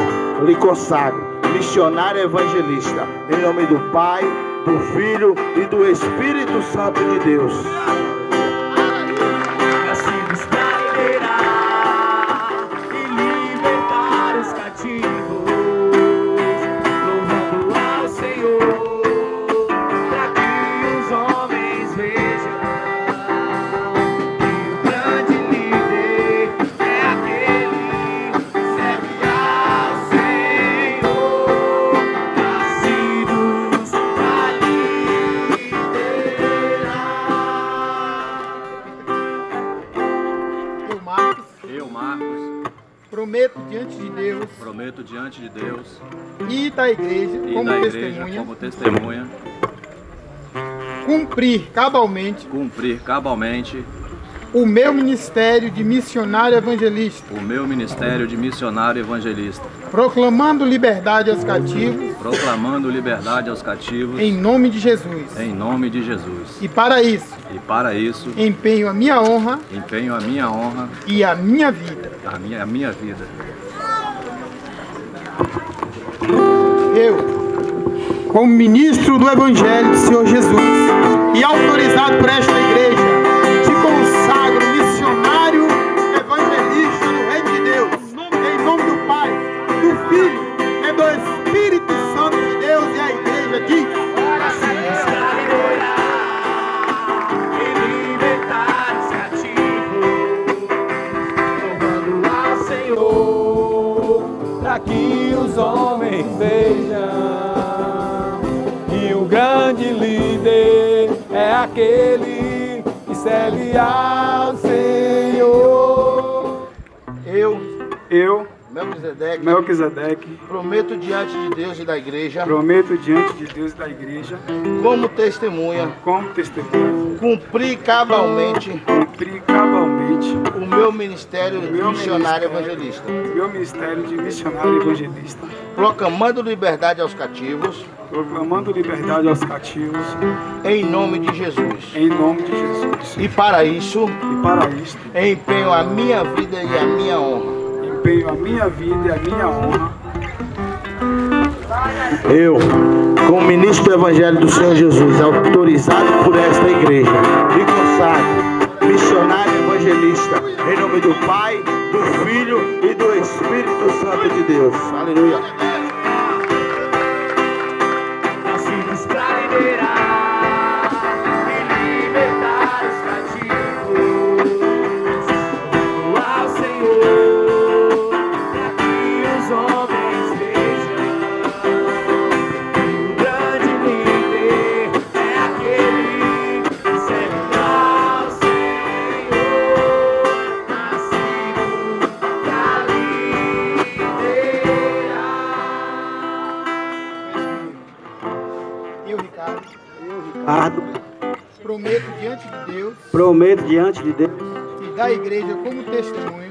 lhe consagro missionário evangelista, em nome do Pai, do Filho e do Espírito Santo de Deus. Nascidos para liberar e libertar os cativos, louvando ao Senhor, para que os homens vejam que o grande líder é aquele que serve ao Senhor, nascidos para Eu, Marcos, prometo diante de Deus e da igreja como testemunha cumprir cabalmente o meu ministério de missionário evangelista, proclamando liberdade aos cativos, em nome de Jesus. E para isso, empenho a minha honra e a minha vida. Eu, como ministro do Evangelho do Senhor Jesus e autorizado por esta igreja, te consagro missionário evangelista no Reino de Deus, em nome do Pai, do Filho e do Espírito Santo de Deus, e a igreja diz: para que os homens vejam que o grande líder é aquele que serve ao Senhor. Eu, Melquisedeque, prometo diante de Deus e da igreja, como testemunha, cumprir cabalmente o meu ministério de missionário evangelista, proclamando liberdade aos cativos, em nome de Jesus. E para isso, empenho a minha vida e a minha honra. Eu, como ministro do Evangelho do Senhor Jesus, autorizado por esta igreja, lhe consagro missionário evangelista, em nome do Pai, do Filho e do Espírito Santo de Deus. Aleluia. nascidos para liberar e libertar os cativos, louvando ao Senhor, para que os homens vejam prometo diante de Deus e da igreja como testemunha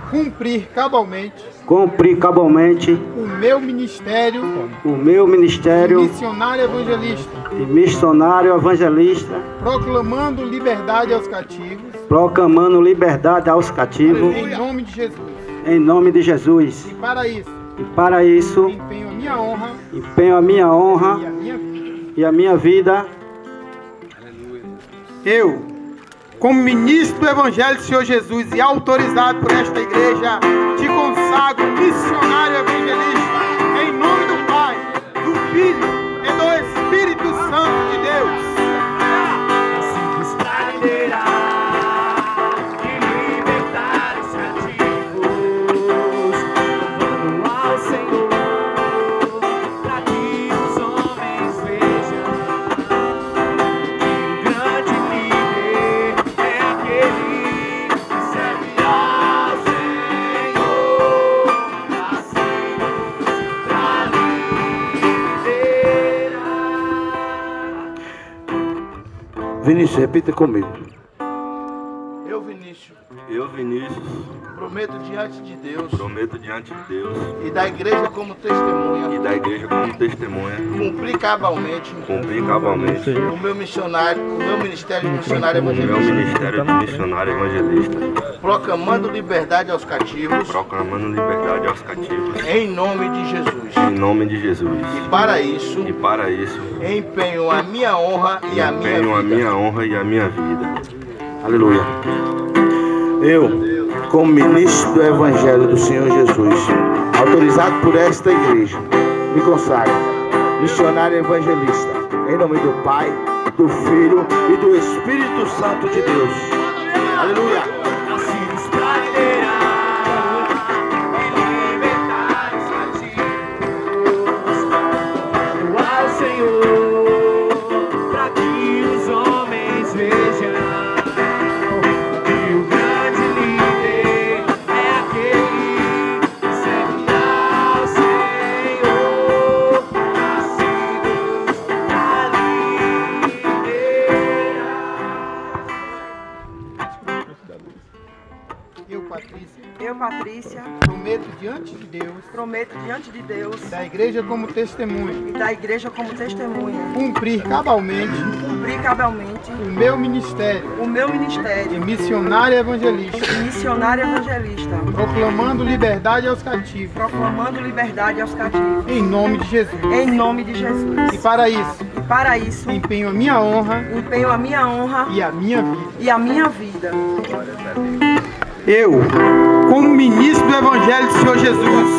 cumprir cabalmente o meu ministério missionário evangelista, proclamando liberdade aos cativos, em nome de Jesus. E para isso, empenho a minha honra e a minha vida. Eu, como ministro do Evangelho do Senhor Jesus e autorizado por esta igreja, te consagro missionário evangelista, em nome do Pai, do Filho e do Espírito Santo de Deus. Simples para liderar e libertar os cativos, louvando ao Senhor, para que os homens vejam que o grande líder é aquele que serve ao Senhor, nascidos para liderar. Vinícius, repita comigo. Eu, Vinícius, prometo diante de Deus e da igreja como testemunha, cumprir cabalmente o meu ministério de missionário evangelista, proclamando liberdade aos cativos, em nome de Jesus. E para isso, empenho a minha honra e a minha vida. Aleluia. Eu, como ministro do Evangelho do Senhor Jesus, autorizado por esta igreja, me consagro missionário evangelista, em nome do Pai, do Filho e do Espírito Santo de Deus. Aleluia. Nascidos para liderar e libertar os cativos, louvando ao Senhor, para que os homens vejam que o grande líder é aquele que serve ao Senhor, nascidos para Eu, Patrícia, prometo diante de Deus da igreja como testemunha cumprir cabalmente o meu ministério de missionário evangelista, proclamando liberdade aos cativos, em nome de Jesus. E para isso, empenho a minha honra e a minha vida. Eu, como ministro do Evangelho do Senhor Jesus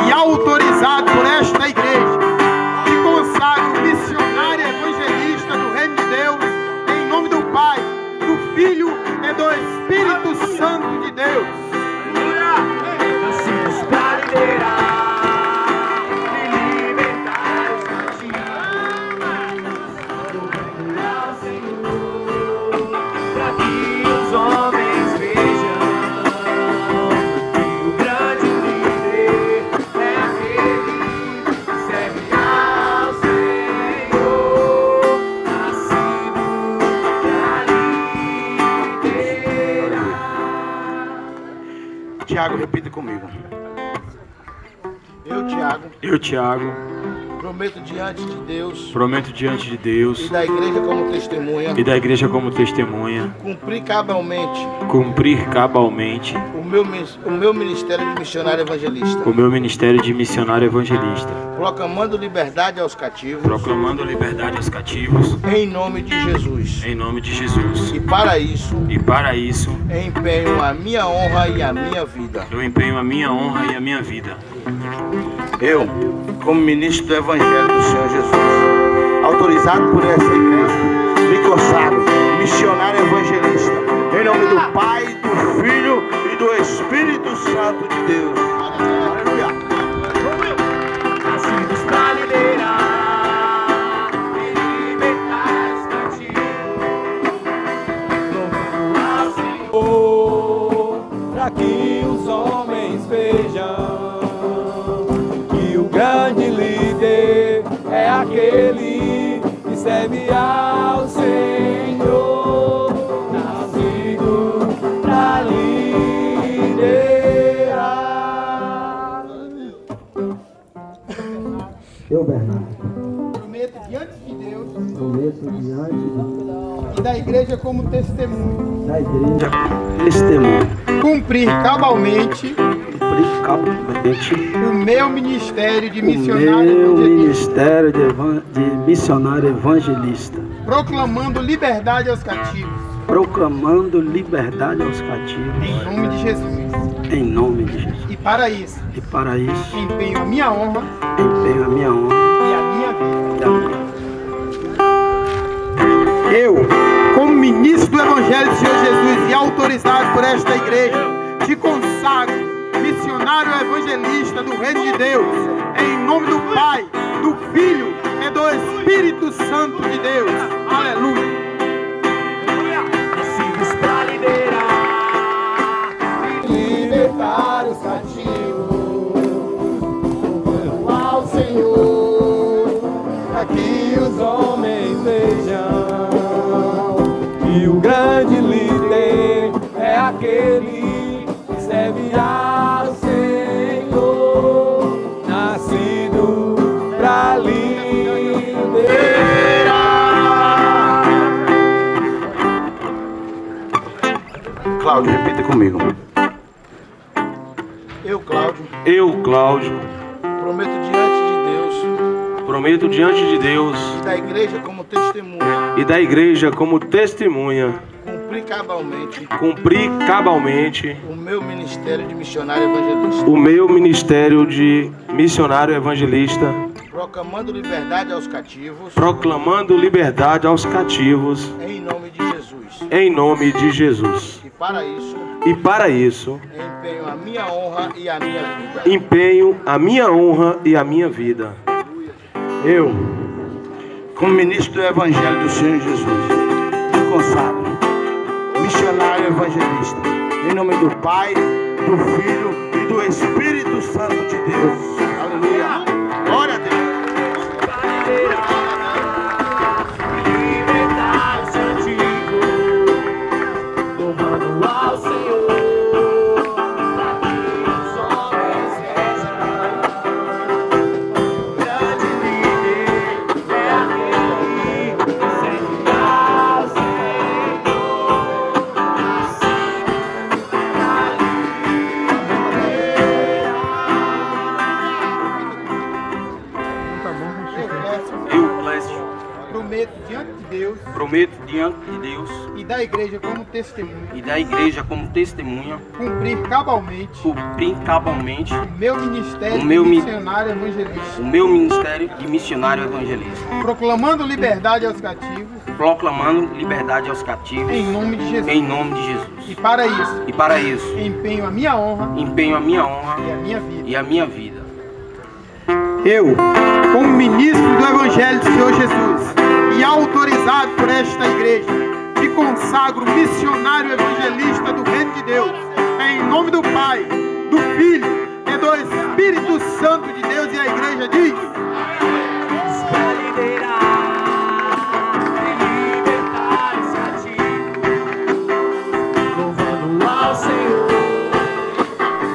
e autorizado por esta igreja, te consagro missionário evangelista do Reino de Deus, em nome do Pai, do Filho e do Espírito Santo de Deus. Nascidos para liderar e libertar os cativos, louvando ao Senhor, para que os homens vejam que o grande líder é aquele que serve ao Senhor, nascido para liderar. Tiago, repita comigo. Eu, Tiago, prometo diante de Deus e da igreja como testemunha, cumprir cabalmente o meu ministério de missionário evangelista, proclamando liberdade aos cativos, em nome de Jesus. E para isso, empenho a minha honra e a minha vida. Eu, como ministro do Evangelho do Senhor Jesus, autorizado por essa igreja, me consagro missionário evangelista, em nome do Pai, do Filho e do Espírito Santo de Deus. Aleluia. Nascidos para liderar e libertar os cativos, louvando ao Senhor, para que os homens vejam que o grande líder é aquele que serve ao Senhor, nascido pra liderar. Eu, Bernardo, prometo diante de Deus e da igreja como testemunho, cumprir cabalmente o meu ministério de missionário evangelista, proclamando liberdade aos cativos, em nome de Jesus. E para isso, empenho a minha honra, e a minha vida. Eu, como ministro do Evangelho do Senhor Jesus e autorizado por esta igreja, te consagro missionário evangelista do Reino de Deus, em nome do Pai, do Filho e do Espírito Santo de Deus. Aleluia. Nascidos para liderar e libertar os cativos, louvando ao Senhor, para que os homens vejam que o grande líder é aquele que serve ao Senhor, nascido pra liderar. Cláudio, repita comigo. Eu, Cláudio, prometo diante de Deus e da igreja como testemunha, cumprir cabalmente o meu ministério de missionário evangelista, proclamando liberdade aos cativos, em nome de Jesus. E para isso, empenho a minha honra e a minha vida. Eu, como ministro do Evangelho do Senhor Jesus, te consagro missionário evangelista, em nome do Pai, do Filho e do Espírito Santo de Deus. Aleluia. Glória a Deus. Libertar os antigos, louvando ao Senhor, para que os homens vejam. Grande líder é aquele que serve ao Senhor, nascido pra Eu, Clécio, prometo diante de Deus e da igreja como testemunha, cumprir cabalmente o meu ministério de missionário evangelista, proclamando liberdade aos cativos, em nome de Jesus. E para isso, empenho a minha honra, e a minha vida. Eu, como ministro do Evangelho do Senhor Jesus e autorizado por esta igreja, te consagro missionário evangelista do Reino de Deus, em nome do Pai, do Filho e do Espírito Santo de Deus. E a igreja diz: para liderar e libertar os cativos, louvando ao Senhor,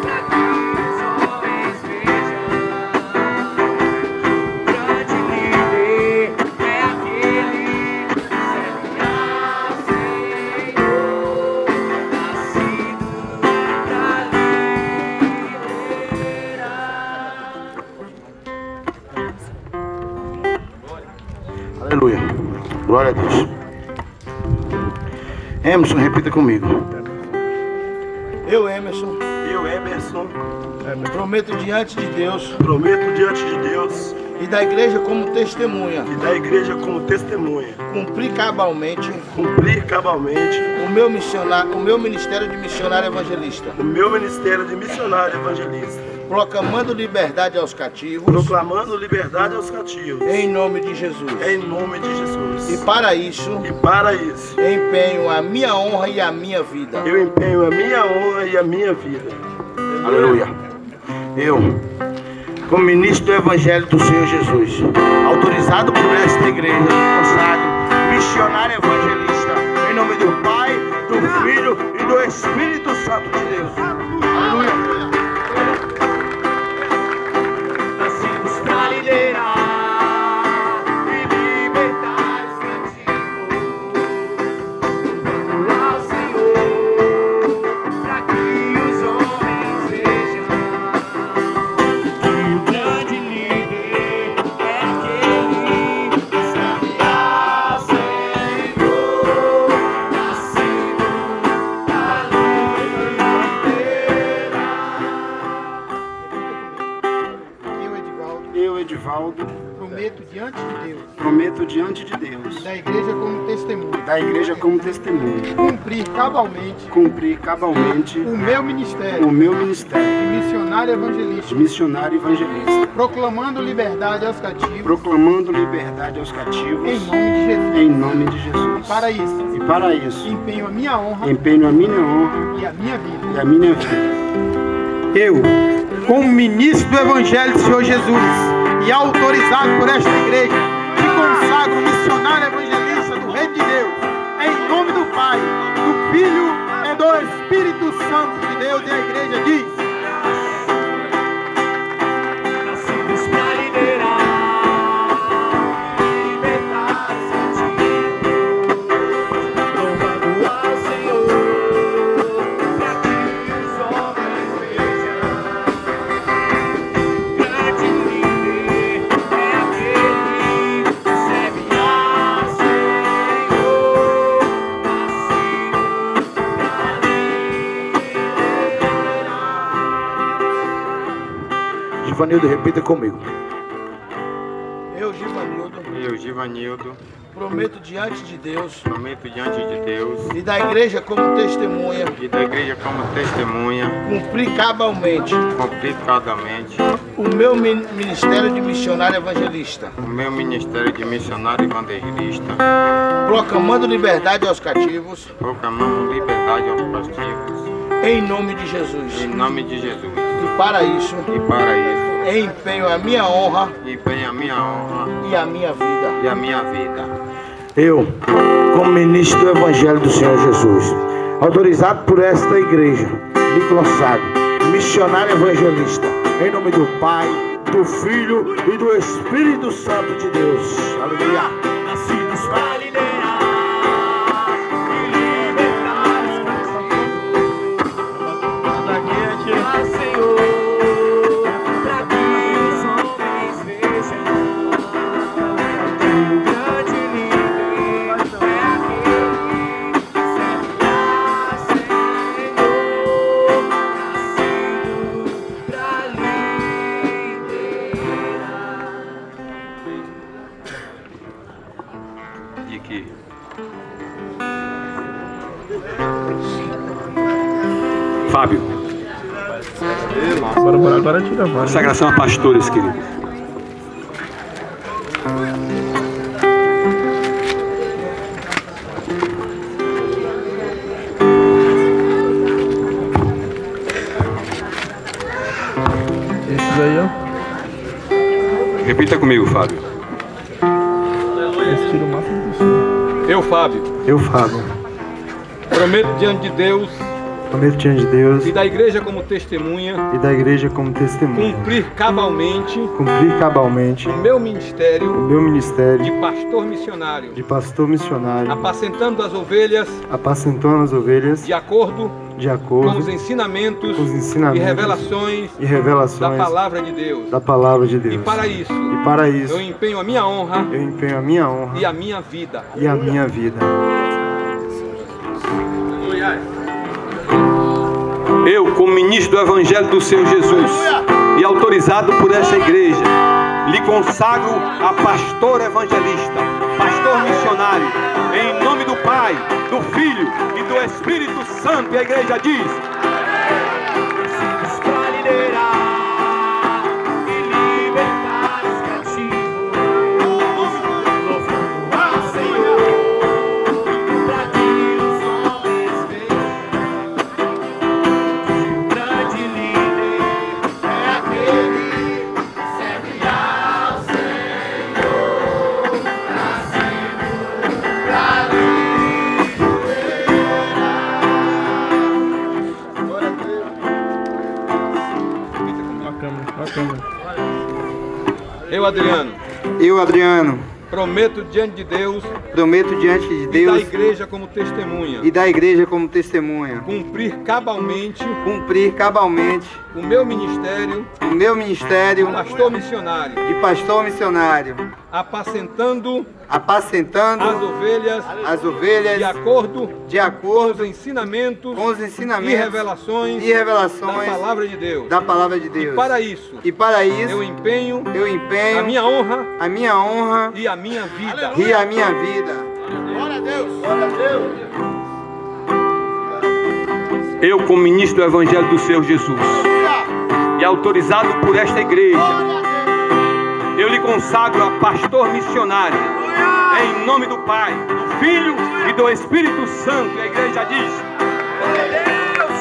para que os homens vejam. Grande líder é aquele que serve ao Senhor, nascido pra liderar. Aleluia. Glória a Deus. Emerson, repita comigo. Eu, Emerson, prometo diante de Deus e da igreja como testemunha, cumprir cabalmente o meu ministério de missionário evangelista, proclamando liberdade aos cativos, em nome de Jesus. E para isso, empenho a minha honra e a minha vida. Aleluia. Eu, como ministro do Evangelho do Senhor Jesus, autorizado por esta igreja, consagro, missionário evangelista, em nome do Pai, do Filho e do Espírito Santo de Deus. Aleluia. Nascemos pra liderar. Prometo diante de Deus. Da igreja como testemunha. Da igreja como testemunha. Cumprir cabalmente. O meu ministério. De missionário evangelista. Proclamando liberdade aos cativos. Em nome de Jesus. E para isso. Empenho a minha honra. E a minha vida. Eu, como ministro do Evangelho do Senhor Jesus e autorizado por esta igreja, me consagro missionário evangelista do Reino de Deus, em nome do Pai, do Filho e do Espírito Santo de Deus. E a igreja diz: Nascidos para liderar, libertar os cativos, louvando ao Senhor, para que os homens vejam. Grande líder é aquele que serve ao Senhor, nascido para liderar. Givanildo, repita comigo. Eu, Givanildo, Prometo diante de Deus. E da igreja como testemunha. Cumprir cabalmente. O meu ministério de missionário evangelista. Proclamando liberdade aos cativos. Em nome de Jesus. E para isso. Empenho a minha honra. E a minha vida. Eu, como ministro do Evangelho do Senhor Jesus, autorizado por esta igreja, me consagro missionário evangelista, em nome do Pai, do Filho e do Espírito Santo de Deus. Aleluia. Nascidos para liderar e libertar os cativos. Ao Senhor, para que os homens vejam. O grande líder é aquele que serve ao Senhor, nascido para liderar. E aqui. Fábio. Agora tira a vara. Consagração a pastores, querido. Esses aí, ó. Repita comigo, Fábio. Esse tira o máximo possível. Eu, Fábio. Prometo diante de Deus. E da igreja como testemunha. Cumprir cabalmente. O meu ministério. De pastor missionário. Apacentando as ovelhas. De acordo. Com os ensinamentos. E revelações. Da palavra de Deus. E para isso. Eu empenho a minha honra. E a minha vida. Eu, como ministro do Evangelho do Senhor Jesus e autorizado por essa igreja, lhe consagro a pastor evangelista, pastor missionário, em nome do Pai, do Filho e do Espírito Santo. E a igreja diz: Nascidos para liderar e libertar os cativos, louvando ao Senhor, para que os homens vejam. O grande líder é aquele que Eu, Adriano. Eu, Adriano. Prometo diante de Deus. Prometo diante de Deus. E da igreja como testemunha. E da igreja como testemunha. Cumprir cabalmente. Cumprir cabalmente. O meu ministério. O meu ministério. De pastor missionário. De pastor missionário. Apacentando. Apacentando. As ovelhas. De acordo. Com os ensinamentos. E revelações. Da palavra de Deus. Da palavra de Deus. E para isso. Eu empenho. A minha honra. E a minha vida. Aleluia. E a minha vida. Glória a Deus. Glória a Deus. Eu, como ministro do Evangelho do Senhor Jesus, e autorizado por esta igreja, eu lhe consagro a pastor missionário, em nome do Pai, do Filho e do Espírito Santo. E a igreja diz: glória a Deus.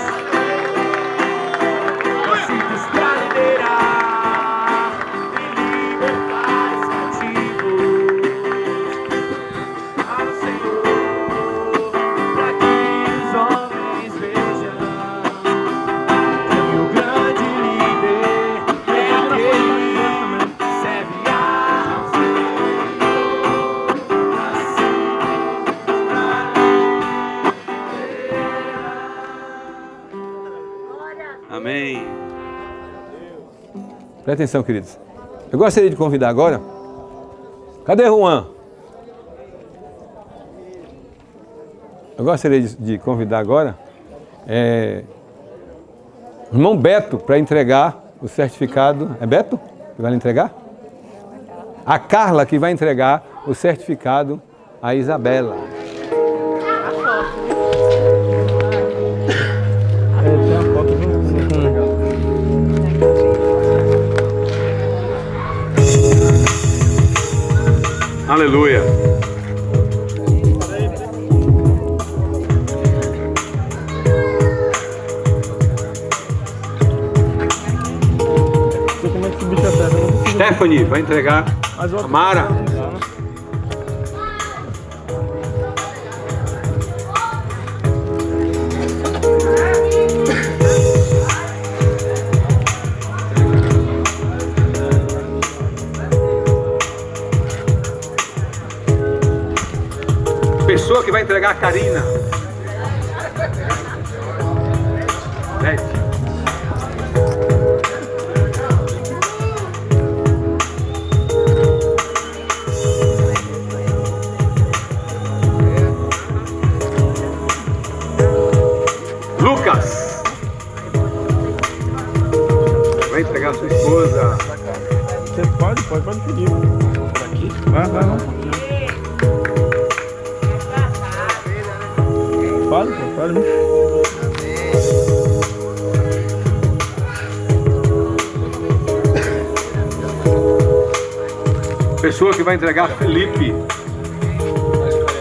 Nascidos pra liderar e libertar os cativos ao Senhor, pra que os homens vejam que o grande líder é aquele que serve ao Senhor. Amém. Presta atenção, queridos. Eu gostaria de convidar agora. Cadê Juan? Eu gostaria de convidar agora o irmão Beto para entregar o certificado. É Beto que vai entregar? A Carla que vai entregar o certificado a Isabela. Tem uma foto Aleluia. Stephanie vai entregar a Mara. Pessoa que vai entregar a Karina. Lucas vai entregar a sua esposa. Você pode pedir. Por aqui? Vai. Pode. Pessoa que vai entregar Felipe,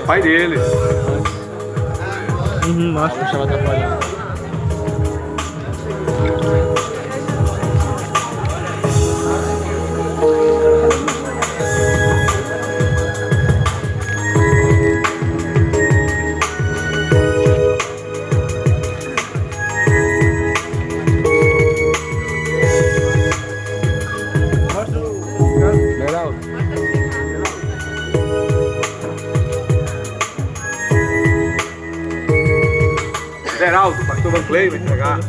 pai dele. Acho que estava atrapalhando. Geraldo, pastor Van Clay vai entregar.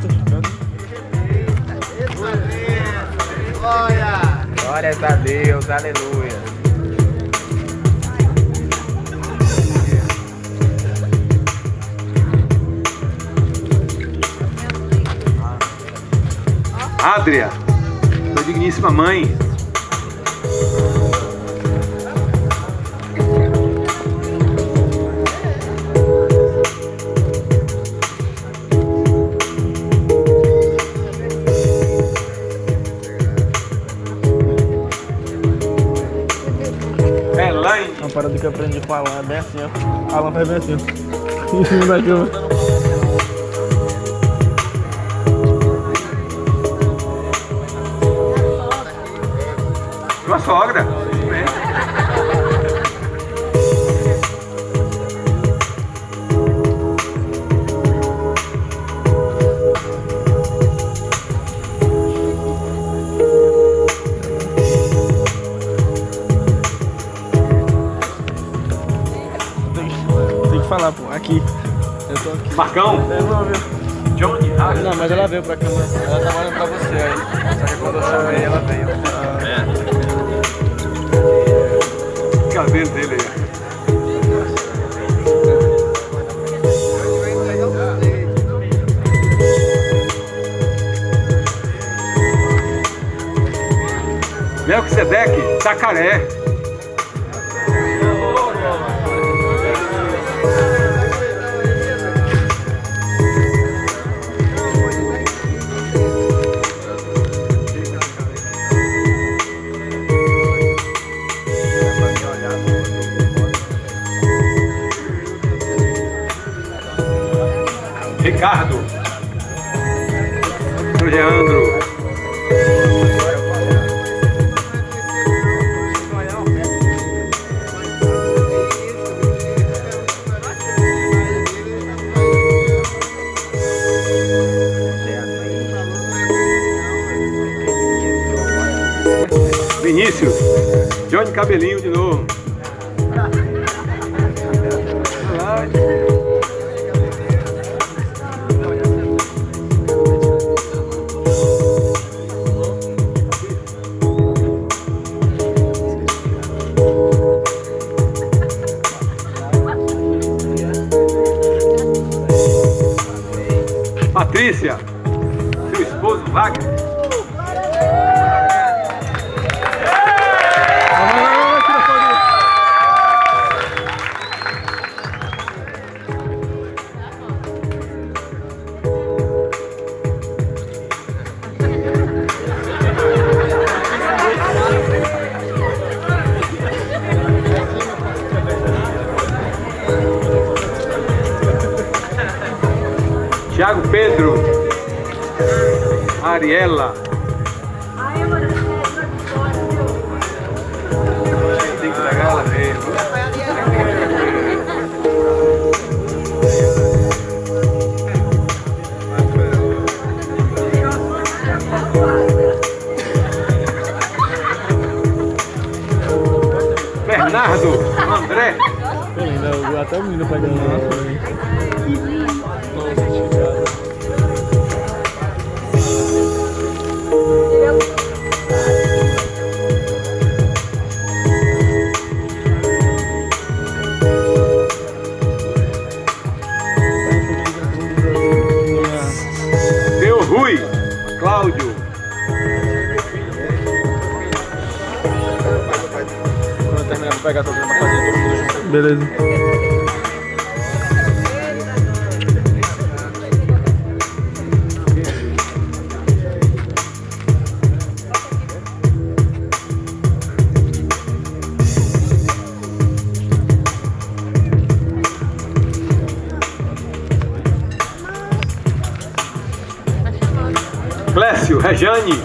Glórias a Deus, aleluia. Adria, sua digníssima mãe. Uma parada que eu aprendi com a Alan é bem assim, ó. A Alan faz bem assim, ó. Em cima da cama. Sua sogra. lá, pô. Aqui. Eu tô aqui. Marcão? Johnny? Não, mas ela veio pra cá. Ela tava olhando pra você aí. Só que quando eu chamei, ela veio. O cabelo dele aí. Melquisedeque, Tacaré. Ricardo. Leandro. Vinícius, Johnny Cabelinho de novo. Patrícia, seu esposo Wagner. Thiago Pedro, Ariela. Tem que pegar ela mesmo. Bernardo, André. Até o menino pegando lá. Seu Rui, Cláudio. Quando eu terminar, vou pegar todo mundo pra fazer todo mundo junto. Beleza. Clécio, Rejane.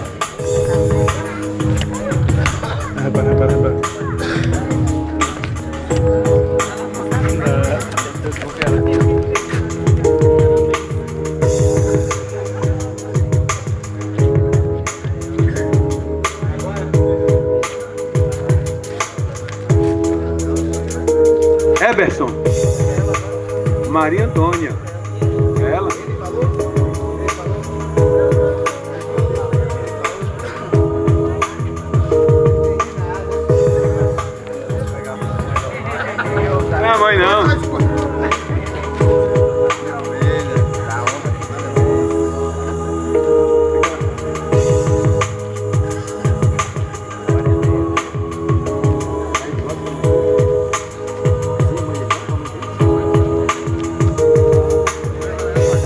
Eberson. Maria Antônia. Ela. Não é mãe não.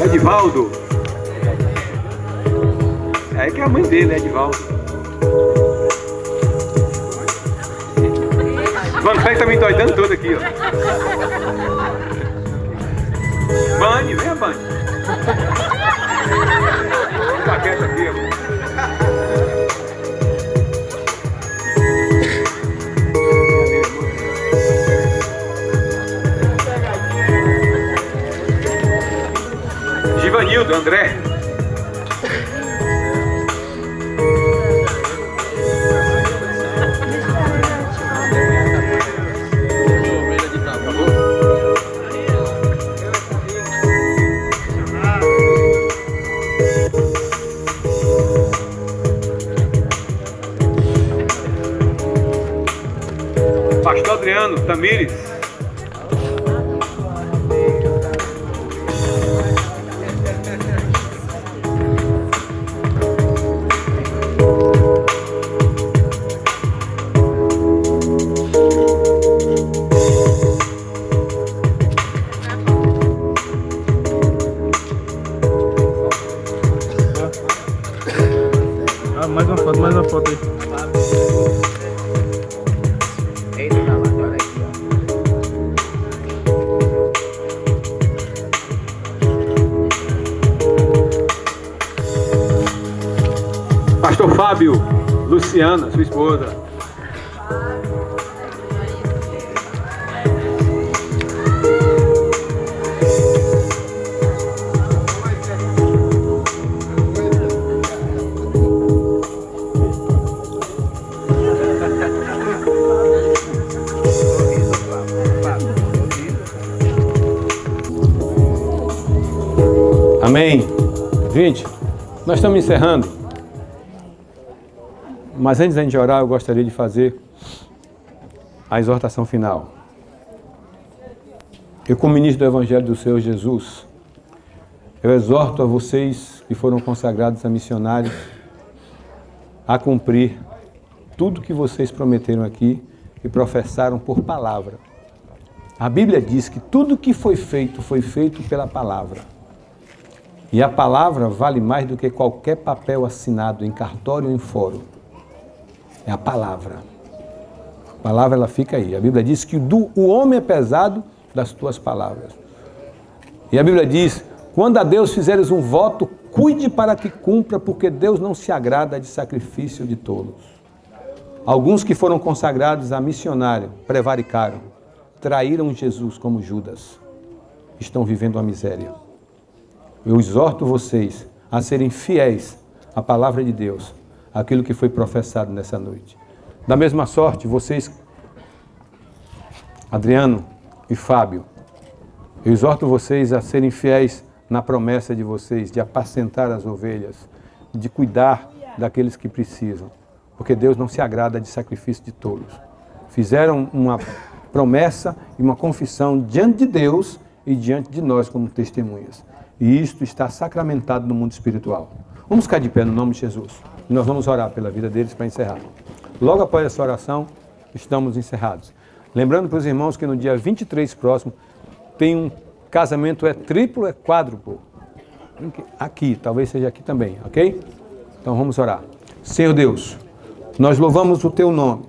Edivaldo. É aí que é a mãe dele, Edivaldo. Mano, pega também doidando todo aqui, ó. Bane, venha, Bane. Fica quieto aqui, ó. Givanildo, André. Pastor Adriano Tamires. Mais uma foto aí. Eita, olha aqui, ó. Pastor Fábio, Luciana, sua esposa. Amém. Gente, nós estamos encerrando. Mas antes da gente orar, eu gostaria de fazer a exortação final. Eu, como ministro do Evangelho do Senhor Jesus, eu exorto a vocês que foram consagrados a missionários a cumprir tudo que vocês prometeram aqui e professaram por palavra. A Bíblia diz que tudo que foi feito pela palavra. E a palavra vale mais do que qualquer papel assinado em cartório ou em fórum. É a palavra. A palavra, ela fica aí. A Bíblia diz que o homem é pesado das tuas palavras. E a Bíblia diz, quando a Deus fizeres um voto, cuide para que cumpra, porque Deus não se agrada de sacrifício de tolos. Alguns que foram consagrados a missionário prevaricaram, traíram Jesus como Judas. Estão vivendo a miséria. Eu exorto vocês a serem fiéis à palavra de Deus, aquilo que foi professado nessa noite. Da mesma sorte, vocês, Adriano e Fábio, eu exorto vocês a serem fiéis na promessa de vocês, de apacentar as ovelhas, de cuidar daqueles que precisam, porque Deus não se agrada de sacrifício de tolos. Fizeram uma promessa e uma confissão diante de Deus e diante de nós como testemunhas. E isto está sacramentado no mundo espiritual. Vamos ficar de pé no nome de Jesus. E nós vamos orar pela vida deles para encerrar. Logo após essa oração, estamos encerrados. Lembrando para os irmãos que no dia 23 próximo tem um casamento, é triplo, é quádruplo. Aqui, talvez seja aqui também, ok? Então vamos orar. Senhor Deus, nós louvamos o Teu nome.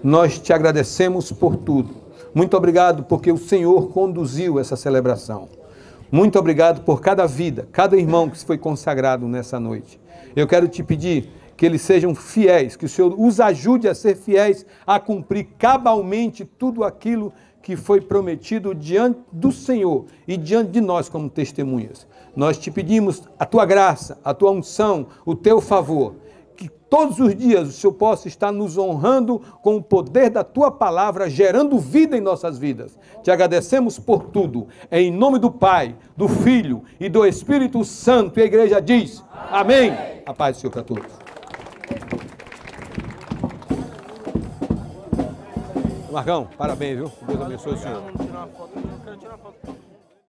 Nós te agradecemos por tudo. Muito obrigado porque o Senhor conduziu essa celebração. Muito obrigado por cada vida, cada irmão que foi consagrado nessa noite. Eu quero te pedir que eles sejam fiéis, que o Senhor os ajude a ser fiéis, a cumprir cabalmente tudo aquilo que foi prometido diante do Senhor e diante de nós como testemunhas. Nós te pedimos a tua graça, a tua unção, o teu favor, que todos os dias o Senhor possa estar nos honrando com o poder da tua palavra, gerando vida em nossas vidas. Te agradecemos por tudo, em nome do Pai, do Filho e do Espírito Santo. E a igreja diz, amém. A paz do Senhor para todos. Marcão, parabéns, viu? Deus abençoe o senhor.